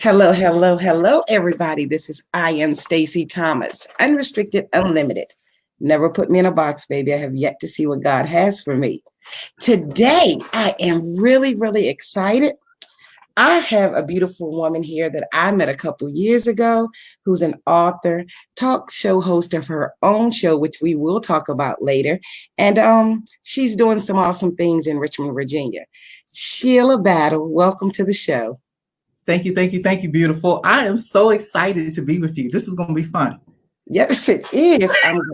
Hello, hello, hello, everybody. This is I am Stacey Thomas, unrestricted, unlimited. Never put me in a box, baby. I have yet to see what God has for me. Today, I am really, really excited. I have a beautiful woman here that I met a couple years ago who's an author, talk show host of her own show, which we will talk about later. And she's doing some awesome things in Richmond, Virginia. Sheila Battle, welcome to the show. Thank you, thank you, thank you, beautiful. I am so excited to be with you. This is going to be fun. Yes, it is. I'm gonna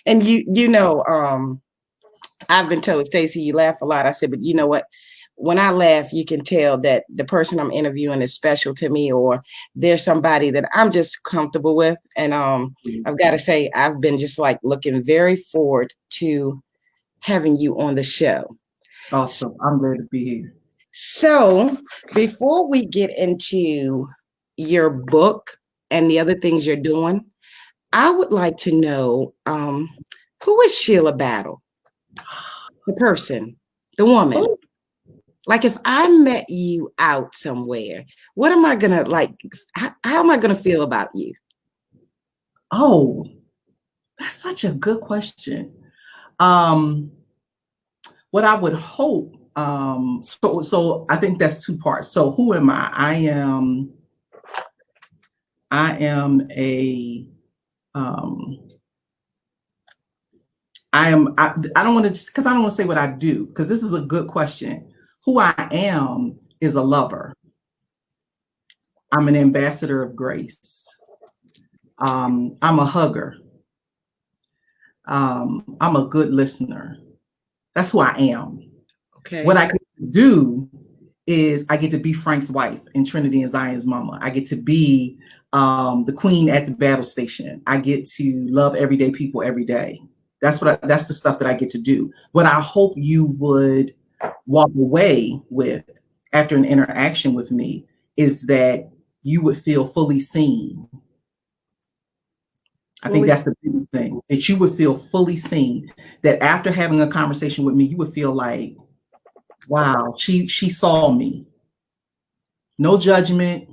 and I've been told, Stacey, you laugh a lot. I said, but you know what? When I laugh, you can tell that the person I'm interviewing is special to me, or there's somebody that I'm just comfortable with. And I've got to say, I've been just like looking very forward to having you on the show. Awesome. I'm glad to be here. So before we get into your book and the other things you're doing, I would like to know who is Sheila Battle? The person, the woman. Oh. Like if I met you out somewhere, what am I gonna like? How am I gonna feel about you? Oh, that's such a good question. What I would hope, so I think that's two parts. So who am I? I am I don't want to, just because I don't want to say what I do, because this is a good question. Who I am is a lover. I'm an ambassador of grace. I'm a hugger. I'm a good listener. That's who I am. Okay. What I get to do is I get to be Frank's wife and Trinity and Zion's mama. I get to be the queen at the battle station. I get to love everyday people every day. That's the stuff that I get to do. What I hope you would walk away with after an interaction with me is that you would feel fully seen. I think that's the big thing, that you would feel fully seen, that after having a conversation with me, you would feel like, wow, she saw me. No judgment,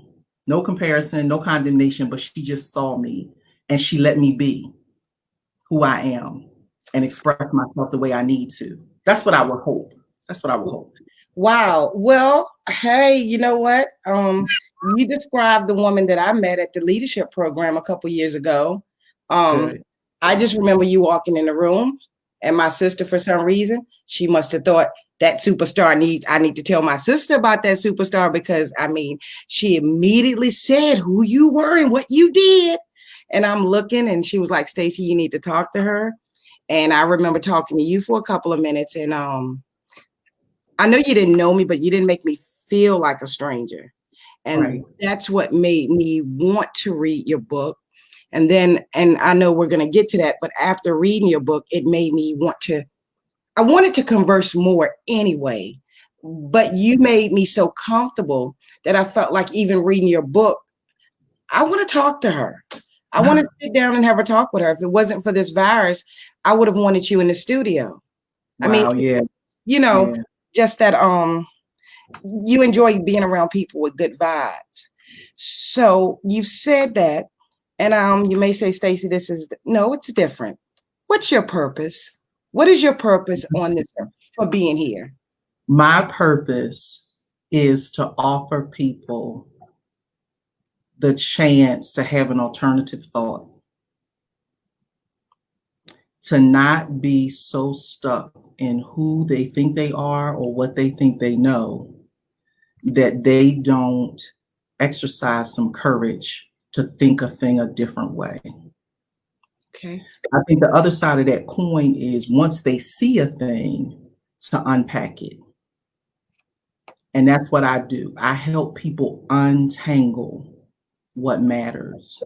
no comparison, no condemnation, but she just saw me and she let me be who I am and express myself the way I need to. That's what I would hope. That's what I would hope. Wow. Well, hey, you know what? You described the woman that I met at the leadership program a couple years ago. I just remember you walking in the room, and my sister, for some reason, she must have thought that superstar I need to tell my sister about that superstar, because I mean, she immediately said who you were and what you did. And I'm looking, and she was like, Stacey, you need to talk to her. And I remember talking to you for a couple of minutes, and I know you didn't know me, but you didn't make me feel like a stranger. And that's what made me want to read your book. And I know we're going to get to that, but after reading your book, it made me I wanted to converse more anyway, but you made me so comfortable that I felt like even reading your book, I want to talk to her. I want to sit down and have a talk with her. If it wasn't for this virus, I would have wanted you in the studio. Wow, I mean, just that you enjoy being around people with good vibes. So you've said that, and you may say, Stacey, it's different. What's your purpose? What is your purpose on this earth for being here? My purpose is to offer people the chance to have an alternative thought, to not be so stuck in who they think they are or what they think they know, that they don't exercise some courage to think a thing a different way. Okay. I think the other side of that coin is, once they see a thing, to unpack it. And that's what I do. I help people untangle what matters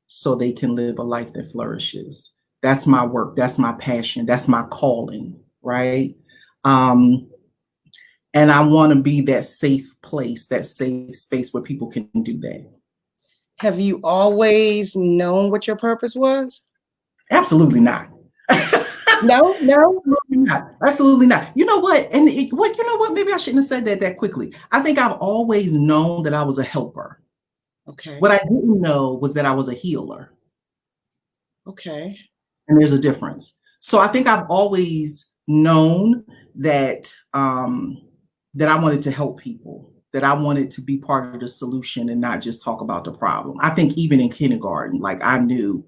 so they can live a life that flourishes. That's my work. That's my passion. That's my calling, right? And I want to be that safe place, that safe space where people can do that. Have you always known what your purpose was? Absolutely not. No, no. Absolutely not. Absolutely not. You know what? And what, you know what? Maybe I shouldn't have said that quickly. I think I've always known that I was a helper. Okay. What I didn't know was that I was a healer. Okay. And there's a difference. So I think I've always known that that I wanted to help people, that I wanted to be part of the solution and not just talk about the problem. I think even in kindergarten, like I knew.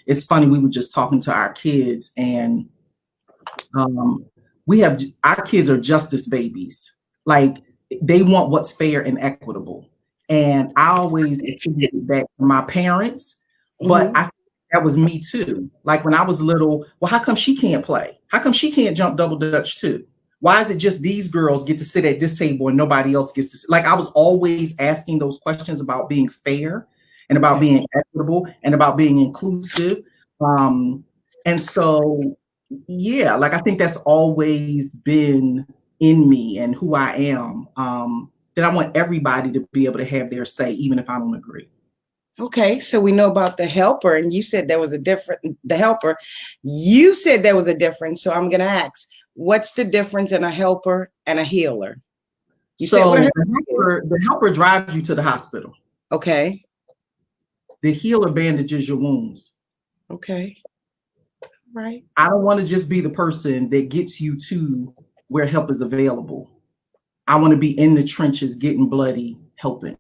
It's funny, we were just talking to our kids, and we have our kids are justice babies. Like they want what's fair and equitable. And I always attributed that to my parents, but I that was me too. Like when I was little, well, how come she can't play? How come she can't jump double dutch too? Why is it just these girls get to sit at this table and nobody else gets to sit? Like I was always asking those questions about being fair and about being equitable and about being inclusive. And so, yeah, like I think that's always been in me and who I am. That I want everybody to be able to have their say, even if I don't agree. Okay, so we know about the helper, and you said there was a different, the helper. You said there was a difference, so I'm going to ask, what's the difference in a helper and a healer? You So said the helper drives you to the hospital. Okay. The healer bandages your wounds. Okay. Right. I don't want to just be the person that gets you to where help is available. I want to be in the trenches, getting bloody, helping.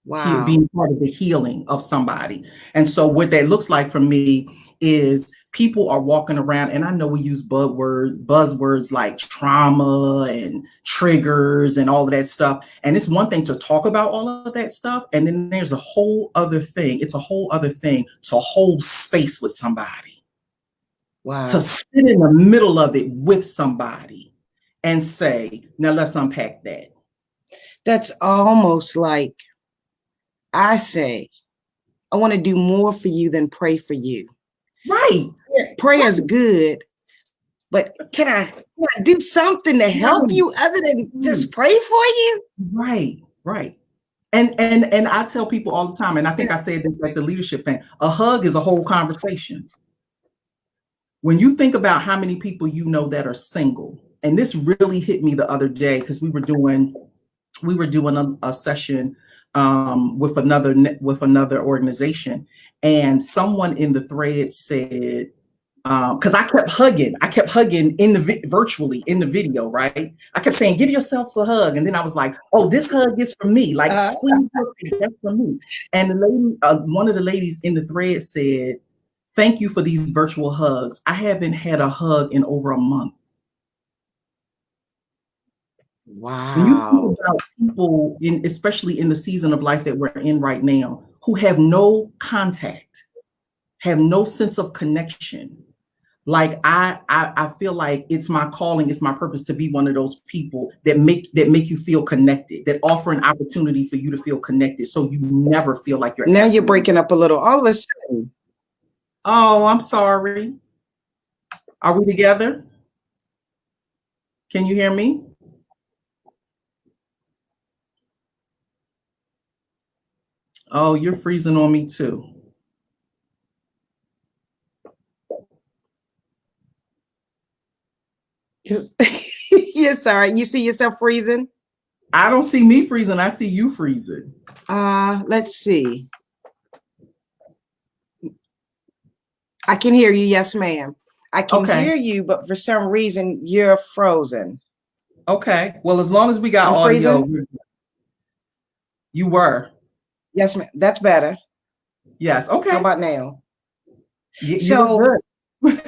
Wow. Being part of the healing of somebody. And so what that looks like for me is people are walking around, and I know we use buzzwords like trauma and triggers and all of that stuff. And it's one thing to talk about all of that stuff. And then there's a whole other thing. It's a whole other thing to hold space with somebody. Wow. To sit in the middle of it with somebody and say, now let's unpack that. That's almost like I say, I want to do more for you than pray for you. Right. Prayer is good, but can I do something to help you other than just pray for you? Right, right. And I tell people all the time, and I think I said this like the leadership thing, a hug is a whole conversation. When you think about how many people you know that are single, and this really hit me the other day because we were doing a session with another organization, and someone in the thread said, because I kept hugging virtually in the video, right? I kept saying, give yourself a hug. And then I was like, oh, this hug is for me. Like, squeeze your feet, that's for me. And the lady, one of the ladies in the thread said, thank you for these virtual hugs. I haven't had a hug in over a month. Wow. When you think about people, especially in the season of life that we're in right now, who have no contact, have no sense of connection, like I feel like it's my calling, it's my purpose to be one of those people that make you feel connected, that offer an opportunity for you to feel connected, so you never feel like you're. Now you're breaking up a little. All of a sudden. Oh, I'm sorry. Are we together? Can you hear me? Oh, you're freezing on me too. Yes, sorry. You see yourself freezing? I don't see me freezing. I see you freezing. Let's see. I can hear you. Yes, ma'am. I can hear you, but for some reason you're frozen. Okay. Well, as long as we got audio, you were. Yes, ma'am. That's better. Yes. Okay. How about now? You look good.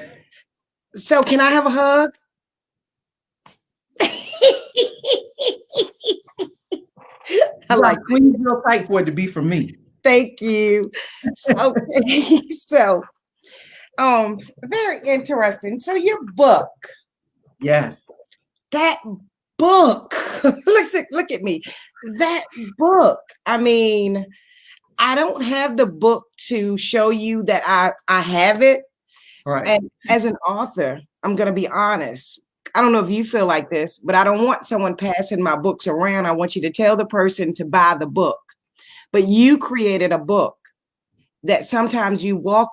So can I have a hug? I like squeeze real tight for it to be for me. Thank you. So, very interesting. So your book. Yes. That book. Look at me. That book. I mean, I don't have the book to show you that I have it. Right. And as an author, I'm going to be honest. I don't know if you feel like this, but I don't want someone passing my books around. I want you to tell the person to buy the book. But you created a book that sometimes you walk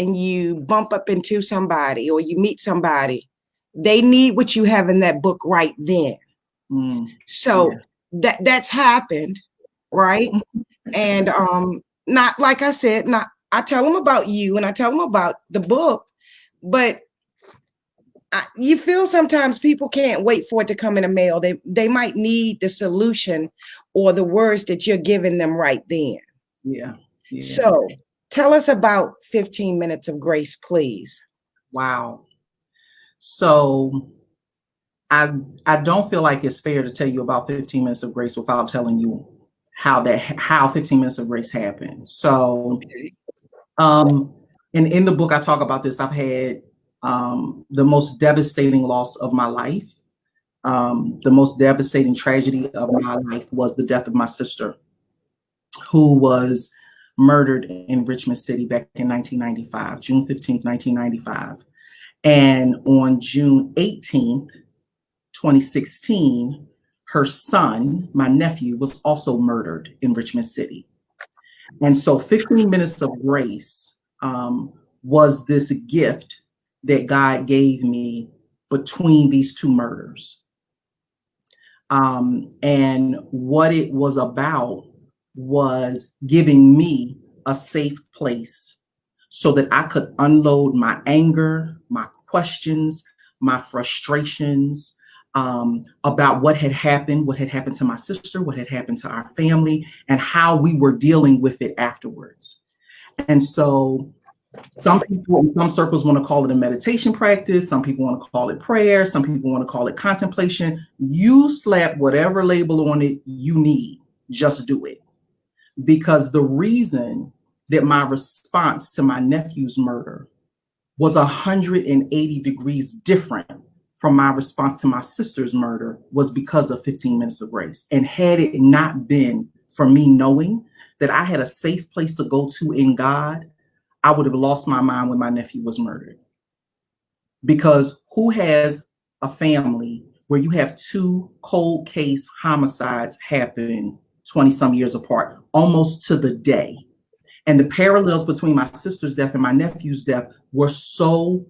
and you bump up into somebody or you meet somebody, they need what you have in that book right then. So that's happened, right? And not like I said, not I tell them about you and I tell them about the book, but you feel sometimes people can't wait for it to come in the mail. They might need the solution or the words that you're giving them right then. Yeah. So tell us about 15 minutes of grace, please. Wow. So I don't feel like it's fair to tell you about 15 minutes of grace without telling you how 15 minutes of grace happened. So in the book I talk about this. I've had the most devastating loss of my life. The most devastating tragedy of my life was the death of my sister, who was murdered in Richmond City back in 1995, June 15th, 1995. And on June 18th, 2016, her son, my nephew, was also murdered in Richmond City. And so 15 minutes of grace was this gift that God gave me between these two murders. And what it was about was giving me a safe place so that I could unload my anger, my questions, my frustrations about what had happened to my sister, what had happened to our family, and how we were dealing with it afterwards. And so some people in some circles want to call it a meditation practice. Some people want to call it prayer. Some people want to call it contemplation. You slap whatever label on it you need. Just do it. Because the reason that my response to my nephew's murder was 180 degrees different from my response to my sister's murder was because of 15 minutes of grace. And had it not been for me knowing that I had a safe place to go to in God, I would have lost my mind when my nephew was murdered. Because who has a family where you have two cold case homicides happen 20 some years apart, almost to the day? And the parallels between my sister's death and my nephew's death were so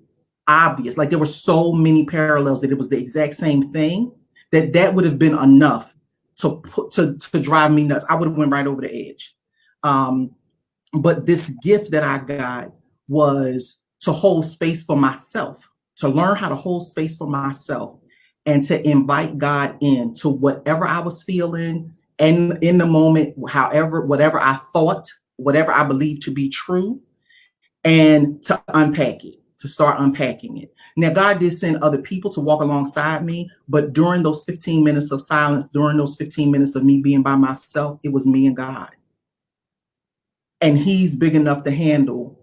obvious. Like there were so many parallels that it was the exact same thing, that would have been enough to drive me nuts. I would have went right over the edge. But this gift that I got was to hold space for myself, to learn how to hold space for myself, and to invite God into whatever I was feeling and in the moment, whatever I thought, whatever I believed to be true, and to unpack it, to start unpacking it. Now, God did send other people to walk alongside me, but during those 15 minutes of silence, during those 15 minutes of me being by myself, it was me and God. And he's big enough to handle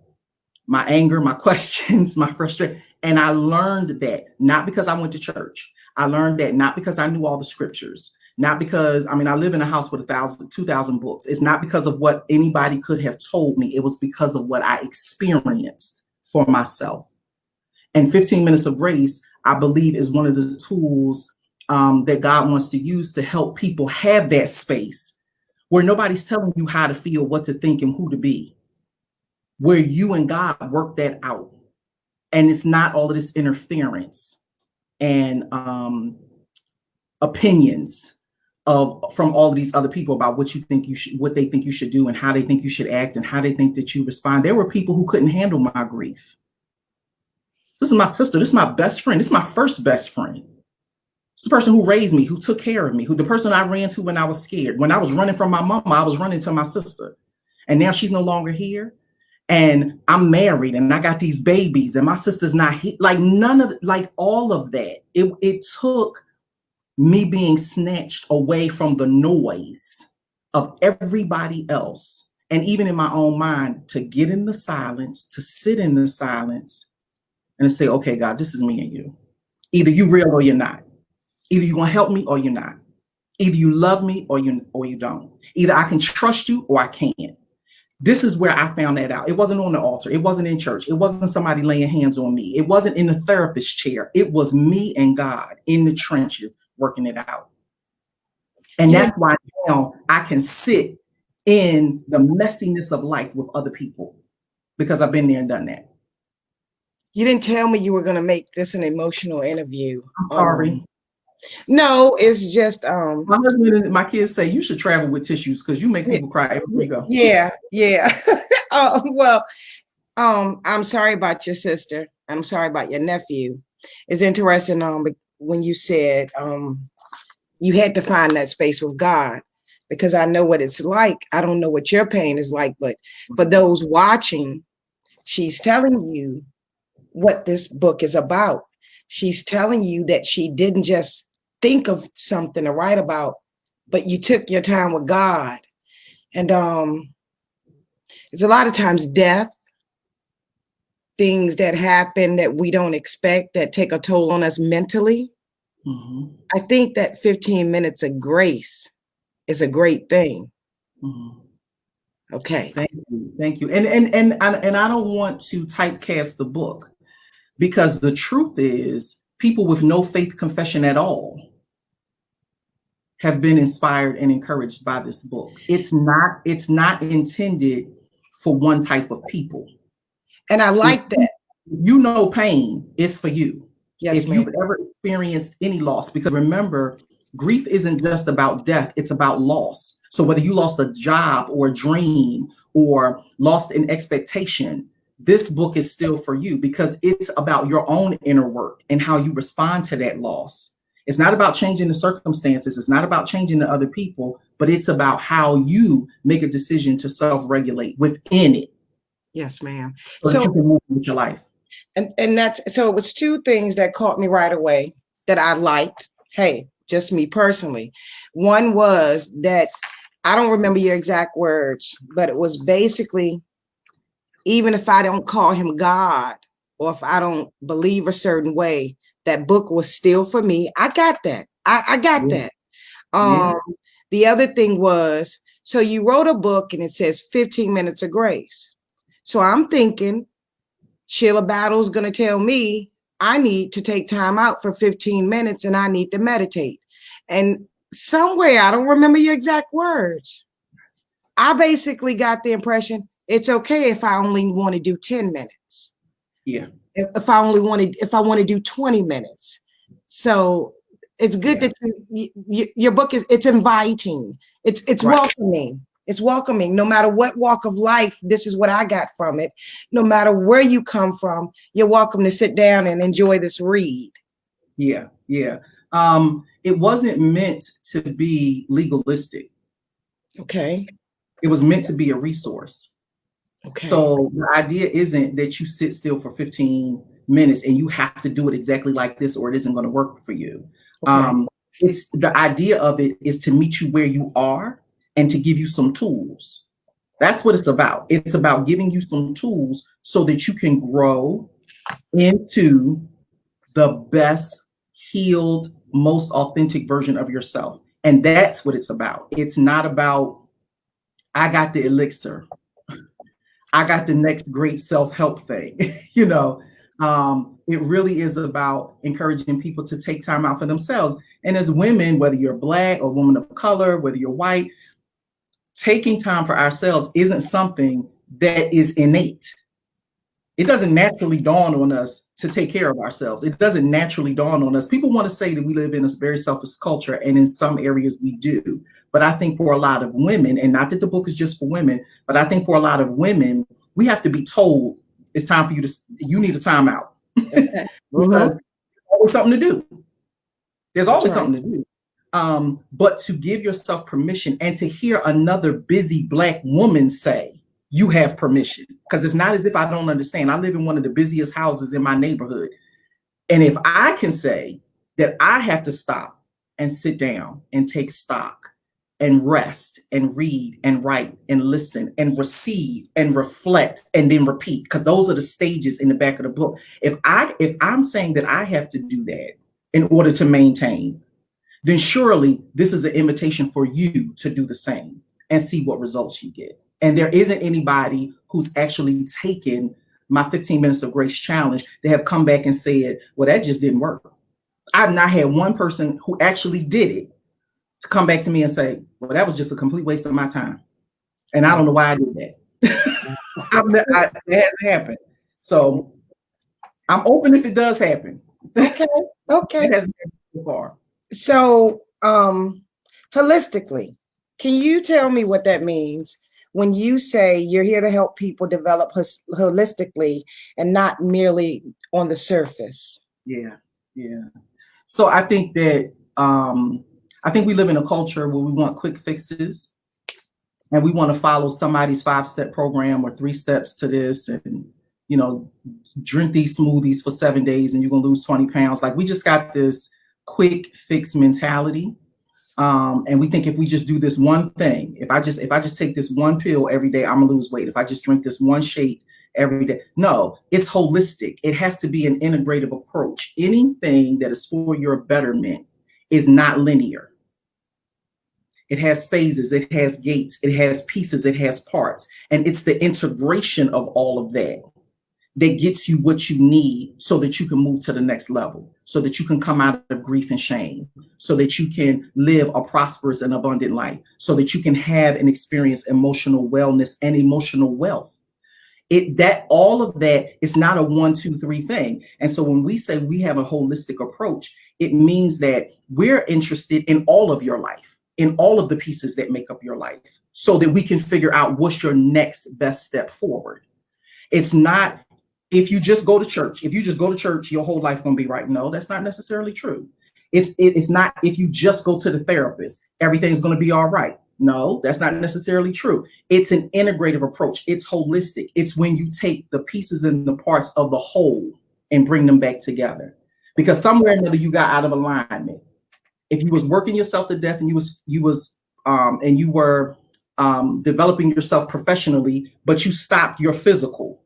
my anger, my questions, my frustration. And I learned that not because I went to church. I learned that not because I knew all the scriptures, not because, I live in a house with 2,000 books. It's not because of what anybody could have told me. It was because of what I experienced for myself. And 15 minutes of grace, I believe, is one of the tools that God wants to use to help people have that space where nobody's telling you how to feel, what to think, and who to be, where you and God work that out. And it's not all of this interference and opinions from all of these other people about what they think you should do and how they think you should act and how they think that you respond. There were people who couldn't handle my grief. This is my sister. This is my best friend. This is my first best friend. It's the person who raised me, who took care of me, the person I ran to when I was scared. When I was running from my mama, I was running to my sister. And now she's no longer here. And I'm married and I got these babies and my sister's not here. Like all of that. It took me being snatched away from the noise of everybody else. And even in my own mind, to get in the silence, to sit in the silence and to say, okay, God, this is me and you. Either you real or you're not. Either you're going to help me or you're not. Either you love me or you don't. Either I can trust you or I can't. This is where I found that out. It wasn't on the altar. It wasn't in church. It wasn't somebody laying hands on me. It wasn't in the therapist chair. It was me and God in the trenches working it out. And that's why now I can sit in the messiness of life with other people because I've been there and done that. You didn't tell me you were going to make this an emotional interview. I'm sorry. No, it's just My husband and my kids say you should travel with tissues because you make people cry everywhere you go. Yeah. Well, I'm sorry about your sister. I'm sorry about your nephew. It's interesting when you said you had to find that space with God, because I know what it's like. I don't know what your pain is like, but for those watching, she's telling you what this book is about. She's telling you that she didn't just think of something to write about, but you took your time with God. And it's a lot of times death, things that happen that we don't expect, that take a toll on us mentally. Mm-hmm. I think that 15 minutes of grace is a great thing. Mm-hmm. Okay. Thank you. And I don't want to typecast the book, because the truth is people with no faith confession at all have been inspired and encouraged by this book. It's not intended for one type of people. And I like that. You know, pain is for you. Yes, if you've ever experienced any loss, because remember, grief isn't just about death, it's about loss. So whether you lost a job or a dream or lost an expectation, this book is still for you, because it's about your own inner work and how you respond to that loss. It's not about changing the circumstances. It's not about changing the other people, but it's about how you make a decision to self-regulate within it. Yes, ma'am. So that you can move with your life. And that's, so it was two things that caught me right away that I liked. Hey, just me personally. One was that, I don't remember your exact words, but it was basically, even if I don't call him God, or if I don't believe a certain way, that book was still for me. I got that. I got that. The other thing was, so you wrote a book and it says 15 minutes of grace. So I'm thinking Sheila Battle's going to tell me I need to take time out for 15 minutes and I need to meditate. And somewhere, I don't remember your exact words, I basically got the impression it's okay if I only want to do 10 minutes. Yeah. If I want to do 20 minutes. So it's good that your book it's inviting. It's right. Welcoming. It's welcoming. No matter what walk of life, this is what I got from it. No matter where you come from, you're welcome to sit down and enjoy this read. Yeah. It wasn't meant to be legalistic. Okay. It was meant to be a resource. Okay. So the idea isn't that you sit still for 15 minutes and you have to do it exactly like this or it isn't going to work for you. Okay. It's the idea of it is to meet you where you are and to give you some tools. That's what it's about. It's about giving you some tools so that you can grow into the best, healed, most authentic version of yourself. And that's what it's about. It's not about, I got the elixir, I got the next great self-help thing. It really is about encouraging people to take time out for themselves. And as women, whether you're Black or woman of color, whether you're white, taking time for ourselves isn't something that is innate. It doesn't naturally dawn on us to take care of ourselves. It doesn't naturally dawn on us. People want to say that we live in a very selfish culture, and in some areas we do. But I think for a lot of women, and not that the book is just for women, but I think for a lot of women, we have to be told it's time for you need a timeout. Okay. Because there's always something to do. There's always something to do. But to give yourself permission and to hear another busy Black woman say, you have permission, because it's not as if I don't understand. I live in one of the busiest houses in my neighborhood. And if I can say that I have to stop and sit down and take stock and rest and read and write and listen and receive and reflect and then repeat, because those are the stages in the back of the book. If I'm saying that I have to do that in order to maintain, then surely this is an invitation for you to do the same and see what results you get. And there isn't anybody who's actually taken my 15 minutes of grace challenge that have come back and said, well, that just didn't work. I've not had one person who actually did it to come back to me and say, well, that was just a complete waste of my time. And I don't know why I did that. That hasn't happened. So I'm open if it does happen. Okay. Okay. It hasn't happened so far. So, holistically, can you tell me what that means when you say you're here to help people develop holistically and not merely on the surface? Yeah, yeah. So I think we live in a culture where we want quick fixes and we want to follow somebody's 5-step program or 3 steps to this and you know drink these smoothies for 7 days and you're gonna lose 20 pounds. Like we just got this quick fix mentality. And we think if we just do this one thing, if I just take this one pill every day, I'm gonna lose weight. If I just drink this one shake every day. No, it's holistic. It has to be an integrative approach. Anything that is for your betterment is not linear. It has phases, it has gates, it has pieces, it has parts. And it's the integration of all of that that gets you what you need so that you can move to the next level, so that you can come out of grief and shame, so that you can live a prosperous and abundant life, so that you can have and experience emotional wellness and emotional wealth. All of that is not a 1, 2, 3 thing. And so when we say we have a holistic approach, it means that we're interested in all of your life, in all of the pieces that make up your life, so that we can figure out what's your next best step forward. It's not if you just go to church. If you just go to church, your whole life gonna be right. No, that's not necessarily true. It's not if you just go to the therapist, everything's gonna be all right. No, that's not necessarily true. It's an integrative approach. It's holistic. It's when you take the pieces and the parts of the whole and bring them back together. Because somewhere or another you got out of alignment. If you was working yourself to death and you were developing yourself professionally, but you stopped your physical,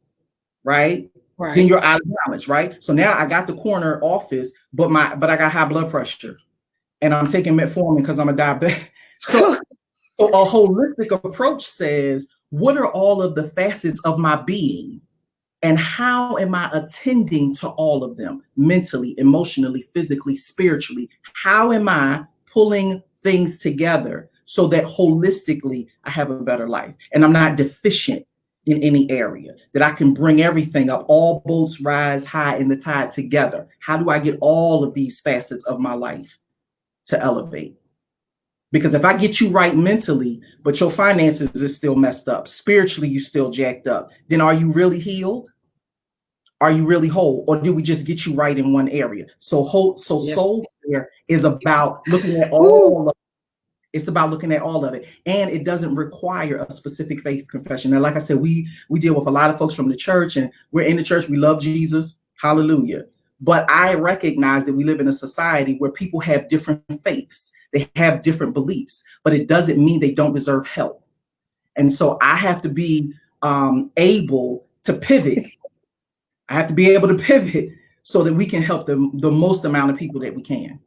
right? Then Right. you're out of balance, right? So now I got the corner office, but I got high blood pressure and I'm taking metformin because I'm a diabetic. So a holistic approach says, what are all of the facets of my being? And how am I attending to all of them mentally, emotionally, physically, spiritually? How am I pulling things together so that holistically I have a better life and I'm not deficient in any area, that I can bring everything up, all boats rise high in the tide together? How do I get all of these facets of my life to elevate? Because if I get you right mentally, but your finances is still messed up, spiritually you still jacked up, then are you really healed? Are you really whole, or did we just get you right in one area? So Yeah. soul care is about looking at Ooh, all of it's about looking at all of it, and it doesn't require a specific faith confession. Now, like I said, we deal with a lot of folks from the church, and we're in the church. We love Jesus, hallelujah. But I recognize that we live in a society where people have different faiths, they have different beliefs, but it doesn't mean they don't deserve help. And so I have to be able to pivot. I have to be able to pivot so that we can help the most amount of people that we can.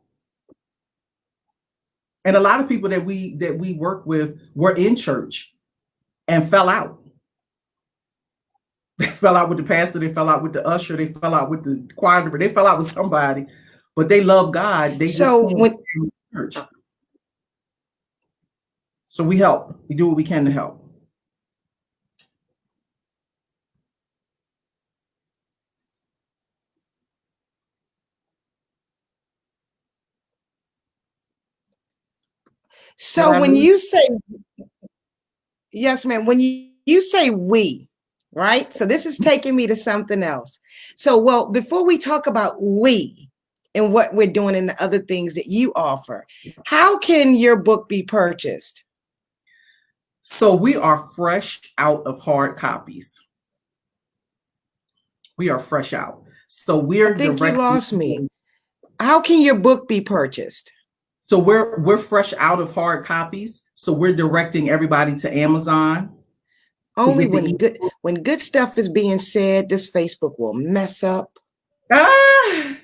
And a lot of people that we work with were in church and fell out. They fell out with the pastor, they fell out with the usher, they fell out with the choir, they fell out with somebody, but they love God. They just so can't when do church. So we help. We do what we can to help. Did so I when lose? you say yes, ma'am, when you say we, right? So this is taking me to something else. So well, before we talk about we and what we're doing and the other things that you offer, how can your book be purchased? So we are fresh out of hard copies. We are fresh out. So I we're think you directing lost me. people. How can your book be purchased? So we're fresh out of hard copies. So we're directing everybody to Amazon to Only get the when good stuff is being said, this Facebook will mess up. ah,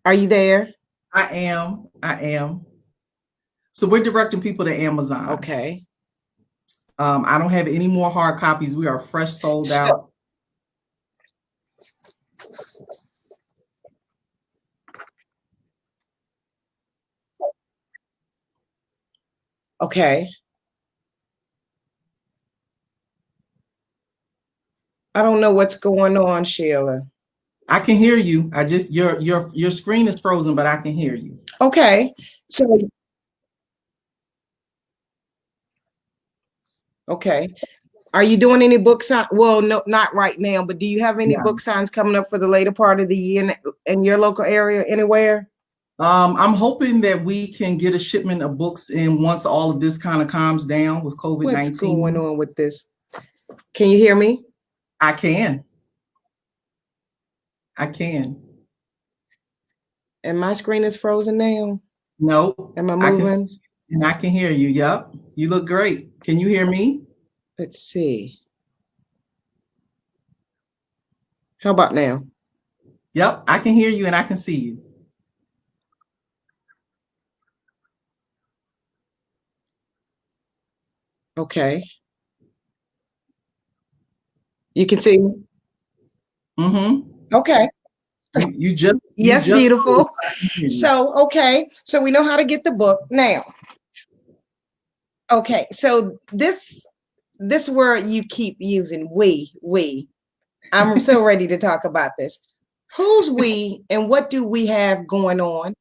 Are you there? I am. I am. So we're directing people to Amazon. Okay. I don't have any more hard copies. We are fresh sold So out. okay. I don't know what's going on, Sheila. I can hear you. I just your screen is frozen, but I can hear you. Okay. So okay. Are you doing any book sign? Well, no, not right now, but do you have any Yeah. book signs coming up for the later part of the year in your local area anywhere? I'm hoping that we can get a shipment of books in once all of this kind of calms down with What's going COVID-19. on with this? Can you hear me? I can. I can. And my screen is frozen now. No, Am I I can, moving? and I can hear you. Yep. You look great. Can you hear me? Let's see. How about now? Yep. I can hear you and I can see you. Okay. You can see me? Mm-hmm. Okay. You just Yes, beautiful. hear you. So, okay. So we know how to get the book now. Okay. So this word you keep using, we. I'm so ready to talk about this. Who's we and what do we have going on?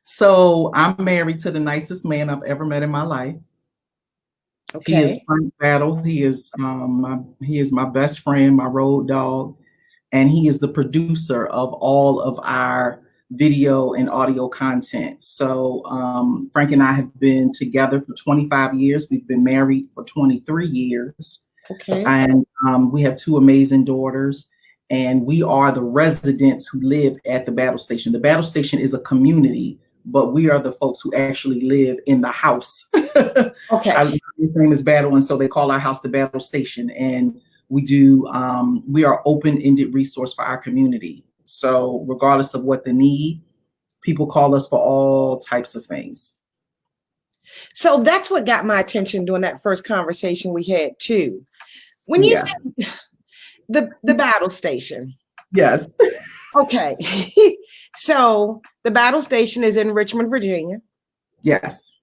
So I'm married to the nicest man I've ever met in my life. He is Okay. Frank Battle. He is my best friend, my road dog, and he is the producer of all of our video and audio content. So Frank and I have been together for 25 years. We've been married for 23 years. Okay. And we have two amazing daughters. And we are the residents who live at the battle station. The battle station is a community, but we are the folks who actually live in the house. Okay. Our name is Battle, and so they call our house the battle station. And we are open-ended resource for our community. So regardless of what the need, people call us for all types of things. So that's what got my attention during that first conversation we had too. When you said the battle station. Yes. Okay. So the battle station is in Richmond, Virginia. Yes.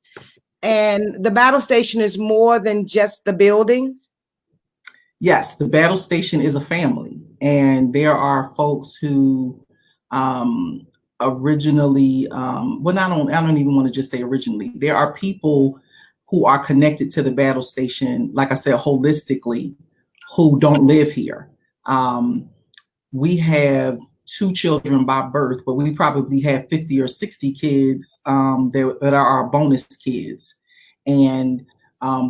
And the battle station is more than just the building. Yes, the battle station is a family, and there are folks who originally, well, I don't even want to just say originally. There are people who are connected to the battle station, like I said, holistically, who don't live here. We have two children by birth, but we probably have 50 or 60 kids that are our bonus kids. And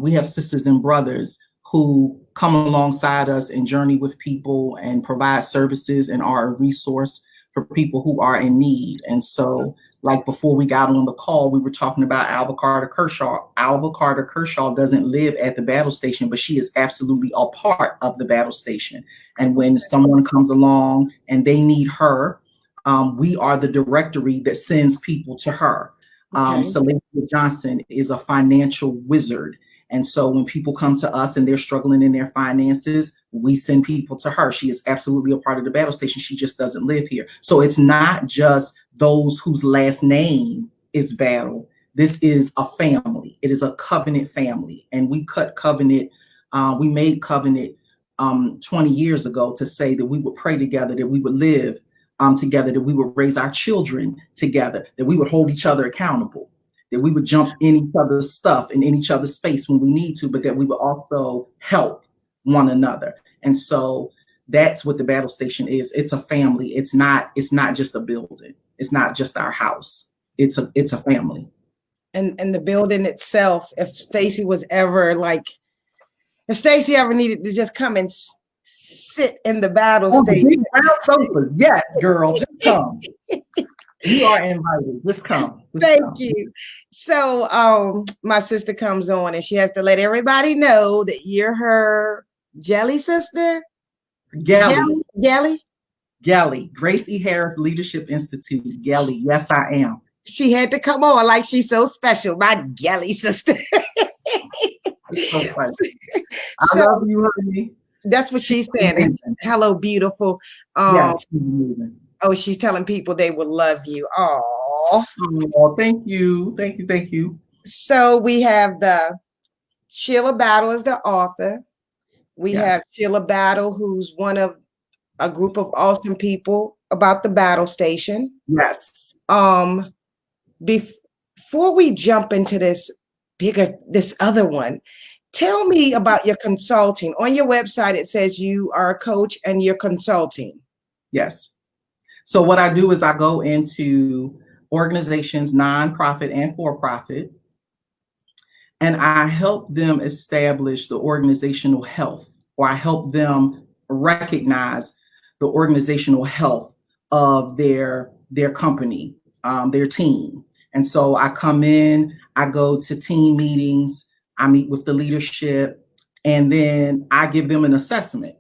we have sisters and brothers who come alongside us and journey with people and provide services and are a resource for people who are in need. And so, like before we got on the call, we were talking about Alva Carter Kershaw. Alva Carter Kershaw doesn't live at the battle station, but she is absolutely a part of the battle station. And when someone comes along and they need her, we are the directory that sends people to her. Okay. Celia Johnson is a financial wizard. And so when people come to us and they're struggling in their finances, we send people to her. She is absolutely a part of the battle station. She just doesn't live here. So it's not just those whose last name is Battle. This is a family. It is a covenant family. And we cut covenant. We made covenant 20 years ago to say that we would pray together, that we would live together, that we would raise our children together, that we would hold each other accountable, that we would jump in each other's stuff and in each other's space when we need to, but that we would also help one another. And so that's what the battle station is. It's a family. It's not just a building. It's not just our house. It's a family. And the building itself, if Stacy needed to just come and sit in the battle station. Yes, girl, just come. You are invited. Just come. Thank you. So my sister comes on and she has to let everybody know that you're her jelly sister. Gelly. Grace E. Harris Leadership Institute. Gelly. Yes, I am. She had to come on like she's so special. My Gelly sister. So funny. I love you, honey. That's what she's saying. Hello, beautiful. Yes, she's amazing. Oh, she's telling people they will love you. Oh, thank you. Thank you. Thank you. So we have the Sheila Battle as the author. We have Yes. Sheila Battle, who's one of a group of awesome people about the battle station. Yes. Um, before we jump into this other one, tell me about your consulting. On your website, it says you are a coach and you're consulting. Yes. So what I do is I go into organizations, nonprofit and for-profit, and I help them establish the organizational health, or I help them recognize the organizational health of their company, their team. And so I come in, I go to team meetings, I meet with the leadership, and then I give them an assessment.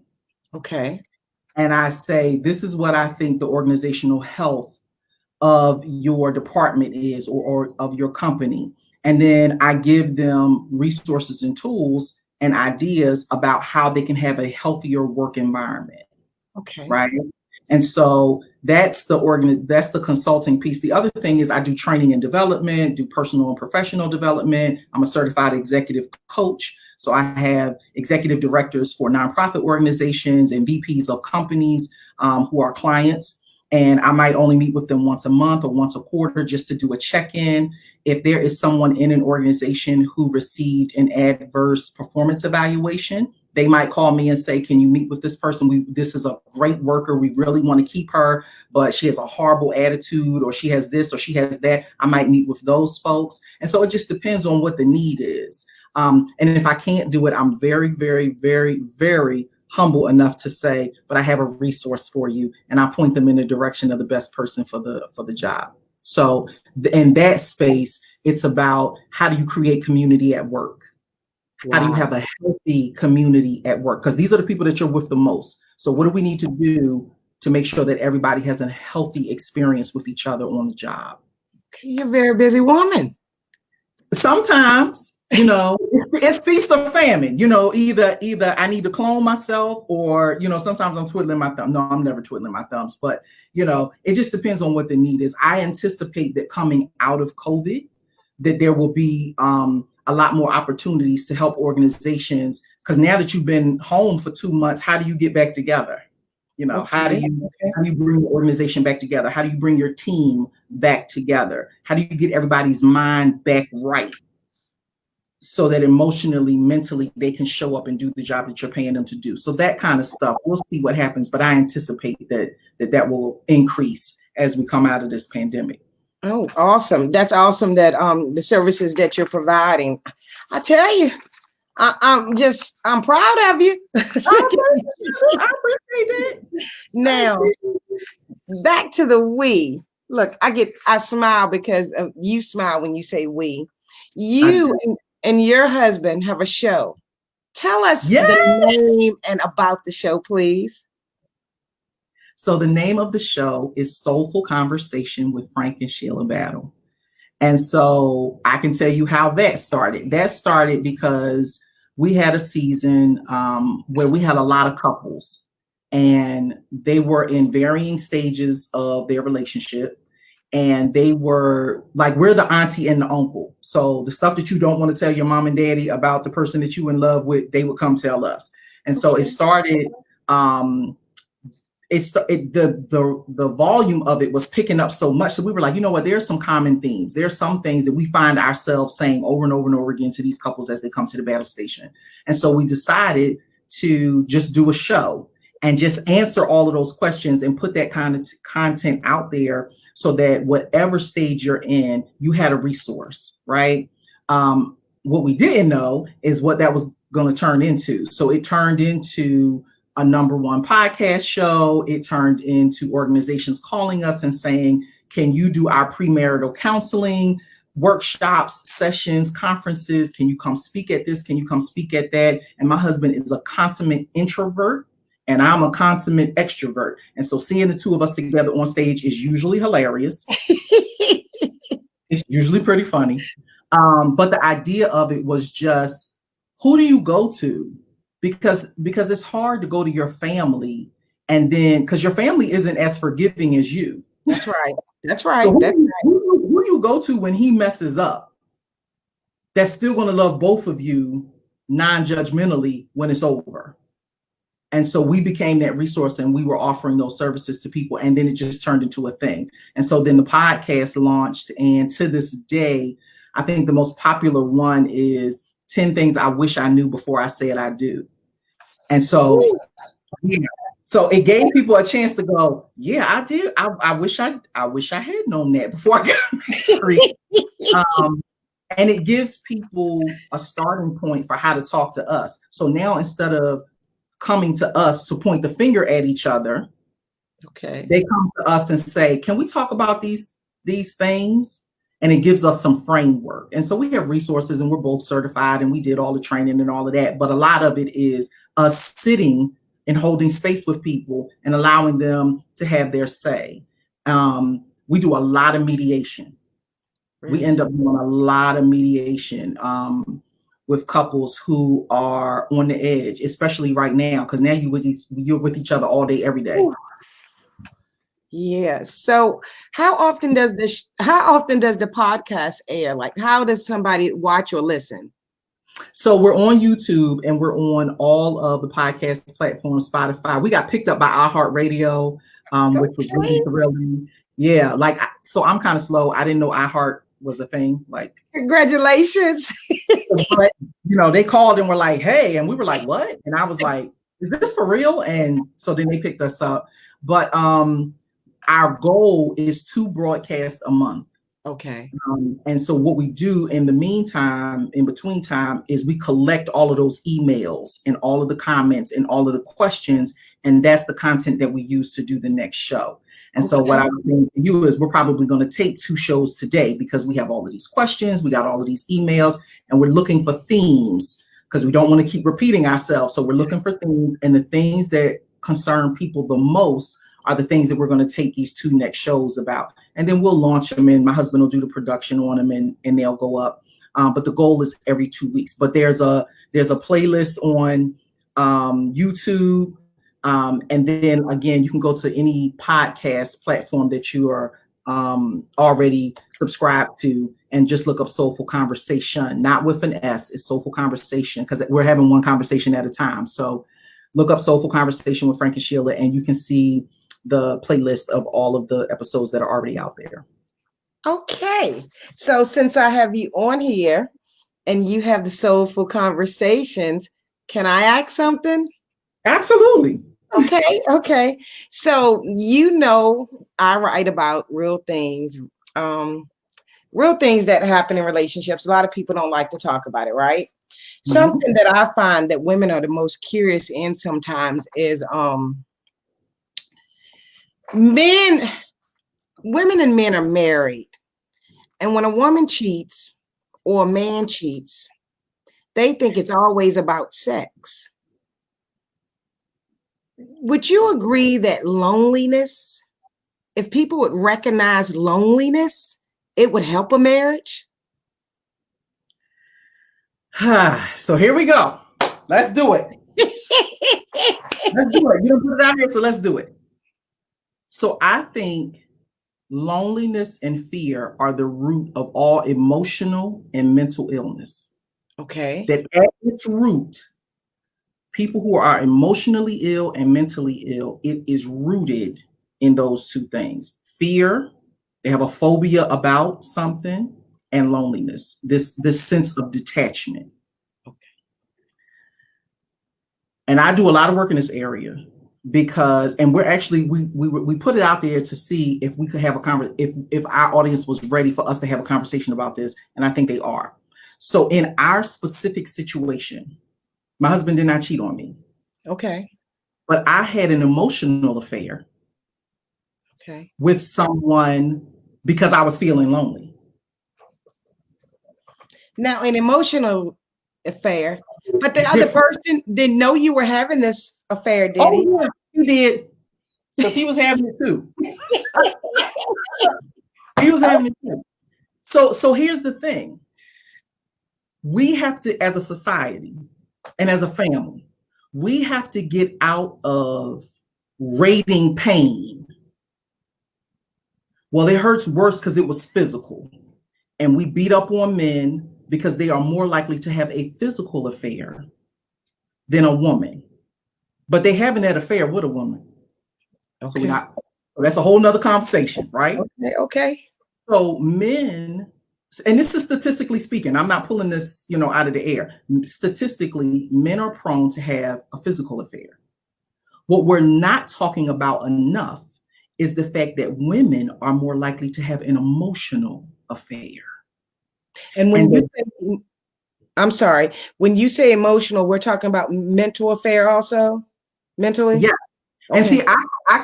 Okay. And I say, this is what I think the organizational health of your department is, or of your company. And then I give them resources and tools and ideas about how they can have a healthier work environment. Okay. Right. And so that's the consulting piece. The other thing is I do training and development, do personal and professional development. I'm a certified executive coach. So I have executive directors for nonprofit organizations and VPs of companies who are clients. And I might only meet with them once a month or once a quarter just to do a check-in. If there is someone in an organization who received an adverse performance evaluation, they might call me and say, can you meet with this person? This is a great worker. We really want to keep her, but she has a horrible attitude, or she has this, or she has that. I might meet with those folks. And so it just depends on what the need is. And if I can't do it, I'm very, very, very, very humble enough to say, but I have a resource for you, and I point them in the direction of the best person for the job. So in that space, it's about, how do you create community at work? Wow. How do you have a healthy community at work? Because these are the people that you're with the most. So what do we need to do to make sure that everybody has a healthy experience with each other on the job? You're a very busy woman. Sometimes, it's feast or famine. Either I need to clone myself, or, sometimes I'm twiddling my thumb. No, I'm never twiddling my thumbs, but, it just depends on what the need is. I anticipate that coming out of COVID, that there will be a lot more opportunities to help organizations, because now that you've been home for 2 months, how do you get back together? How do you bring the organization back together? How do you bring your team back together? How do you get everybody's mind back right, so that emotionally, mentally, they can show up and do the job that you're paying them to do? So that kind of stuff, we'll see what happens, but I anticipate that will increase as we come out of this pandemic. Oh, awesome. That's awesome that the services that you're providing. I tell you, I'm proud of you. I appreciate it. Now, back to the we. Look, I smile because you smile when you say we. You and your husband have a show. Tell us the name and about the show, please. So the name of the show is Soulful Conversation with Frank and Sheila Battle. And so I can tell you how that started. That started because we had a season where we had a lot of couples, and they were in varying stages of their relationship. And they were like, we're the auntie and the uncle. So the stuff that you don't want to tell your mom and daddy about the person that you in love with, they would come tell us. And so it started, the volume of it was picking up so much. So we were like, you know what, there's some common themes. There's some things that we find ourselves saying over and over and over again to these couples as they come to the battle station. And so we decided to just do a show and just answer all of those questions and put that kind of content out there, so that whatever stage you're in, you had a resource, right? What we didn't know is what that was going to turn into. So it turned into a #1 podcast show. It turned into organizations calling us and saying, can you do our premarital counseling workshops, sessions, conferences? Can you come speak at this? Can you come speak at that? And my husband is a consummate introvert, and I'm a consummate extrovert. And so seeing the two of us together on stage is usually hilarious. It's usually pretty funny. But the idea of it was just, who do you go to? Because it's hard to go to your family, and then, because your family isn't as forgiving as you. That's right. That's right. So who do you go to when he messes up, that's still going to love both of you non-judgmentally when it's over? And so we became that resource and we were offering those services to people. And then it just turned into a thing. And so then the podcast launched. And to this day, I think the most popular one is 10 things I wish I knew before I said I do. And so, yeah, so it gave people a chance to go, yeah, I did. I wish I had known that before I got married. And it gives people a starting point for how to talk to us. So now instead of coming to us to point the finger at each other, okay, they come to us and say, can we talk about these things? And it gives us some framework. And so we have resources and we're both certified and we did all the training and all of that. But a lot of it is us sitting and holding space with people and allowing them to have their say. We do a lot of mediation. Really? We end up doing a lot of mediation with couples who are on the edge, especially right now, because now you're with each other all day, every day. Ooh. Yeah. So how often does the podcast air? Like, how does somebody watch or listen? So we're on YouTube and we're on all of the podcast platforms, Spotify. We got picked up by iHeartRadio, which was really thrilling. Yeah. Like, so I'm kind of slow. I didn't know iHeart was a thing. Like, congratulations. But, they called and were like, hey, and we were like, what? And I was like, is this for real? And so then they picked us up. But our goal is 2 broadcasts a month. Okay. And so what we do in the meantime, in between time, is we collect all of those emails and all of the comments and all of the questions. And that's the content that we use to do the next show. And so what I was saying to you is we're probably going to tape 2 shows today because we have all of these questions, we got all of these emails, and we're looking for themes because we don't want to keep repeating ourselves. So we're looking for themes, and the things that concern people the most are the things that we're going to take these 2 next shows about. And then we'll launch them, and my husband will do the production on them, and they'll go up. But the goal is every 2 weeks. But there's a playlist on YouTube. And then again, you can go to any podcast platform that you are already subscribed to and just look up Soulful Conversation, not with an S, it's Soulful Conversation, because we're having one conversation at a time. So look up Soulful Conversation with Frank and Sheila, and you can see the playlist of all of the episodes that are already out there. Okay. So since I have you on here and you have the Soulful Conversations, can I ask something? Absolutely. Okay. So, I write about real things that happen in relationships. A lot of people don't like to talk about it, right? Mm-hmm. Something that I find that women are the most curious in sometimes is women and men are married. And when a woman cheats or a man cheats, they think it's always about sex. Would you agree that loneliness, if people would recognize loneliness, it would help a marriage? So here we go. Let's do it. Let's do it. You don't put it out here, so let's do it. So I think loneliness and fear are the root of all emotional and mental illness. Okay. That at its root, people who are emotionally ill and mentally ill, it is rooted in those 2 things. Fear, they have a phobia about something, and loneliness, this sense of detachment. Okay. And I do a lot of work in this area because, and we're actually, we put it out there to see if we could have if our audience was ready for us to have a conversation about this, and I think they are. So in our specific situation, my husband did not cheat on me. Okay. But I had an emotional affair. Okay. With someone because I was feeling lonely. Now, an emotional affair, but the other person didn't know you were having this affair, did he? Yeah, he did. Because he was having it too. He was having it too. So here's the thing. We have to, as a society and as a family, we have to get out of rating pain. Well, it hurts worse because it was physical. And we beat up on men because they are more likely to have a physical affair than a woman. but they having that affair with a woman. So we're Okay. not, that's a whole nother conversation, right? Okay. Okay. So men, and this is statistically speaking, I'm not pulling this, out of the air. Statistically, men are prone to have a physical affair. What we're not talking about enough is the fact that women are more likely to have an emotional affair. And And I'm sorry, when you say emotional, we're talking about mental affair also, mentally? yeah. And Okay. see, I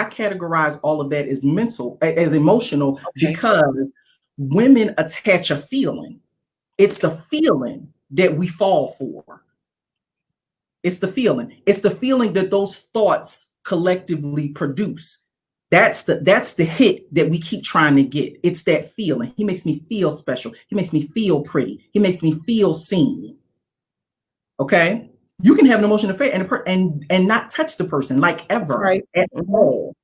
categorize all of that as mental, as emotional, Okay. because women attach a feeling. It's the feeling that we fall for. It's the feeling. It's the feeling that those thoughts collectively produce. That's the hit that we keep trying to get. It's that feeling. He makes me feel special. He makes me feel pretty. He makes me feel seen. Okay? You can have an emotional affair and not touch the person like ever Right. at all,